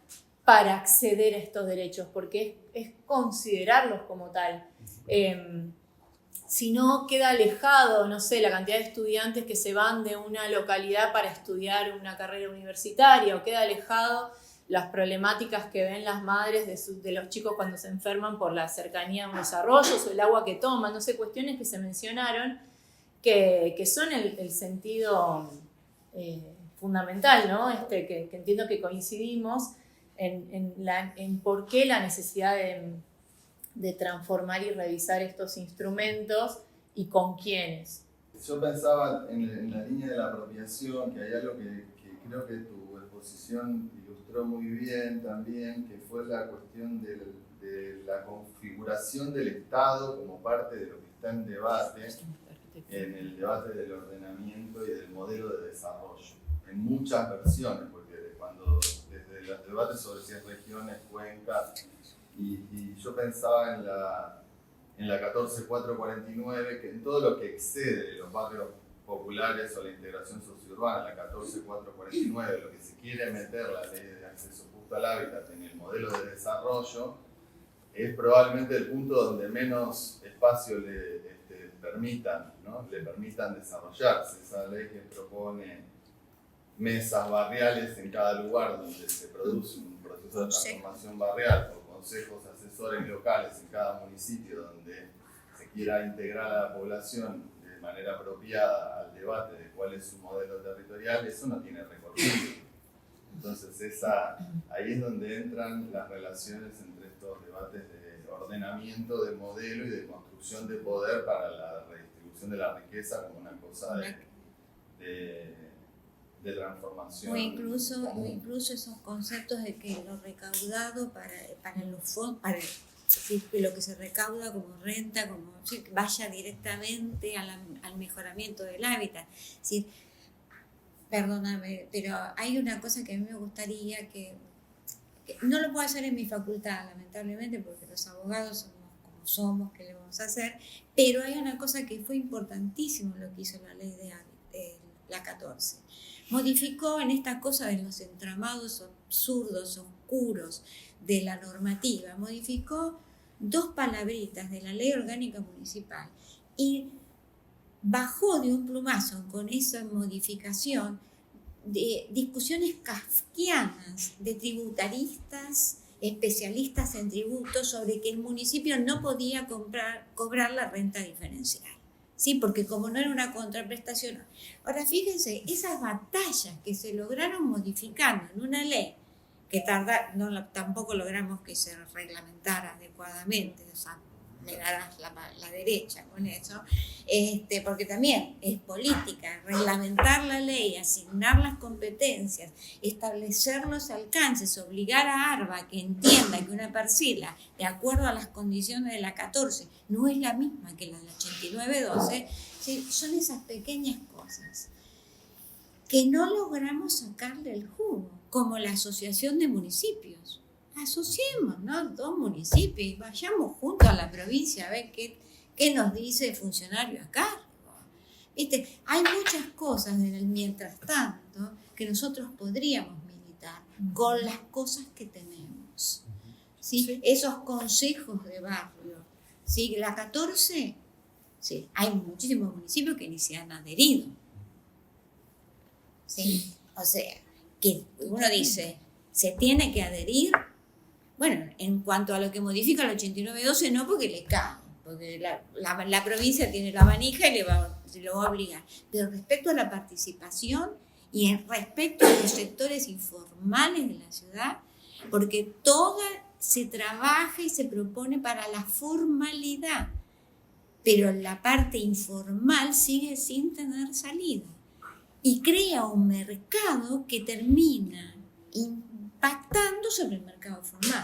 para acceder a estos derechos, porque es considerarlos como tal. Si no, queda alejado, no sé, la cantidad de estudiantes que se van de una localidad para estudiar una carrera universitaria, o queda alejado las problemáticas que ven las madres de los chicos cuando se enferman por la cercanía de unos arroyos o el agua que toman, no sé, cuestiones que se mencionaron que son el sentido fundamental, ¿no? Que entiendo que coincidimos, en por qué la necesidad de transformar y revisar estos instrumentos y con quiénes. Yo pensaba en la línea de la apropiación, que hay algo que creo que tu exposición ilustró muy bien también, que fue la cuestión de la configuración del Estado como parte de lo que está en debate, en el debate del ordenamiento y del modelo de desarrollo, en muchas versiones, porque desde los debates sobre si es regiones, cuencas, y yo pensaba en la 14449, que en todo lo que excede los barrios populares o la integración sociourbana, la 14449, lo que se quiere meter la ley de acceso justo al hábitat en el modelo de desarrollo, es probablemente el punto donde menos espacio le permitan desarrollarse. Esa ley que propone mesas barriales en cada lugar donde se produce un proceso de transformación barrial, o consejos asesores locales en cada municipio donde se quiera integrar a la población de manera apropiada al debate de cuál es su modelo territorial, eso no tiene recorrido. Entonces ahí es donde entran las relaciones entre estos debates de ordenamiento, de modelo y de construcción de poder para la redistribución de la riqueza como una cosa de transformación. O incluso esos conceptos de que lo recaudado para los fondos, para lo que se recauda como renta, como vaya directamente al mejoramiento del hábitat. Es decir, perdóname, pero hay una cosa que a mí me gustaría que no lo puedo hacer en mi facultad, lamentablemente, porque los abogados somos como somos, ¿qué le vamos a hacer? Pero hay una cosa que fue importantísimo lo que hizo la ley de la 14. Modificó en esta cosa de los entramados absurdos, oscuros de la normativa, modificó 2 palabritas de la ley orgánica municipal y bajó de un plumazo con esa modificación de discusiones kafkianas de tributaristas, especialistas en tributos, sobre que el municipio no podía cobrar la renta diferencial. Sí, porque como no era una contraprestación. Ahora fíjense, esas batallas que se lograron modificando en una ley que tampoco logramos que se reglamentara adecuadamente, o sea, me darás la derecha con eso, porque también es política, reglamentar la ley, asignar las competencias, establecer los alcances, obligar a ARBA que entienda que una parcela, de acuerdo a las condiciones de la 14, no es la misma que la de la 8912, ¿sí? Son esas pequeñas cosas que no logramos sacarle el jugo, como la asociación de municipios. Asociemos, ¿no? 2 municipios y vayamos juntos a la provincia a ver qué nos dice el funcionario a cargo. ¿Viste? Hay muchas cosas en el mientras tanto que nosotros podríamos militar con las cosas que tenemos. ¿Sí? Sí. Esos consejos de barrio. ¿Sí? La 14, sí, hay muchísimos municipios que ni se han adherido. ¿Sí? O sea, que uno dice, ¿se tiene que adherir? Bueno, en cuanto a lo que modifica el 8912, no, porque le cae, porque la provincia tiene la manija y lo va a obligar. Pero respecto a la participación y respecto a los sectores informales de la ciudad, porque toda se trabaja y se propone para la formalidad, pero la parte informal sigue sin tener salida y crea un mercado que termina impactando sobre el mercado formal.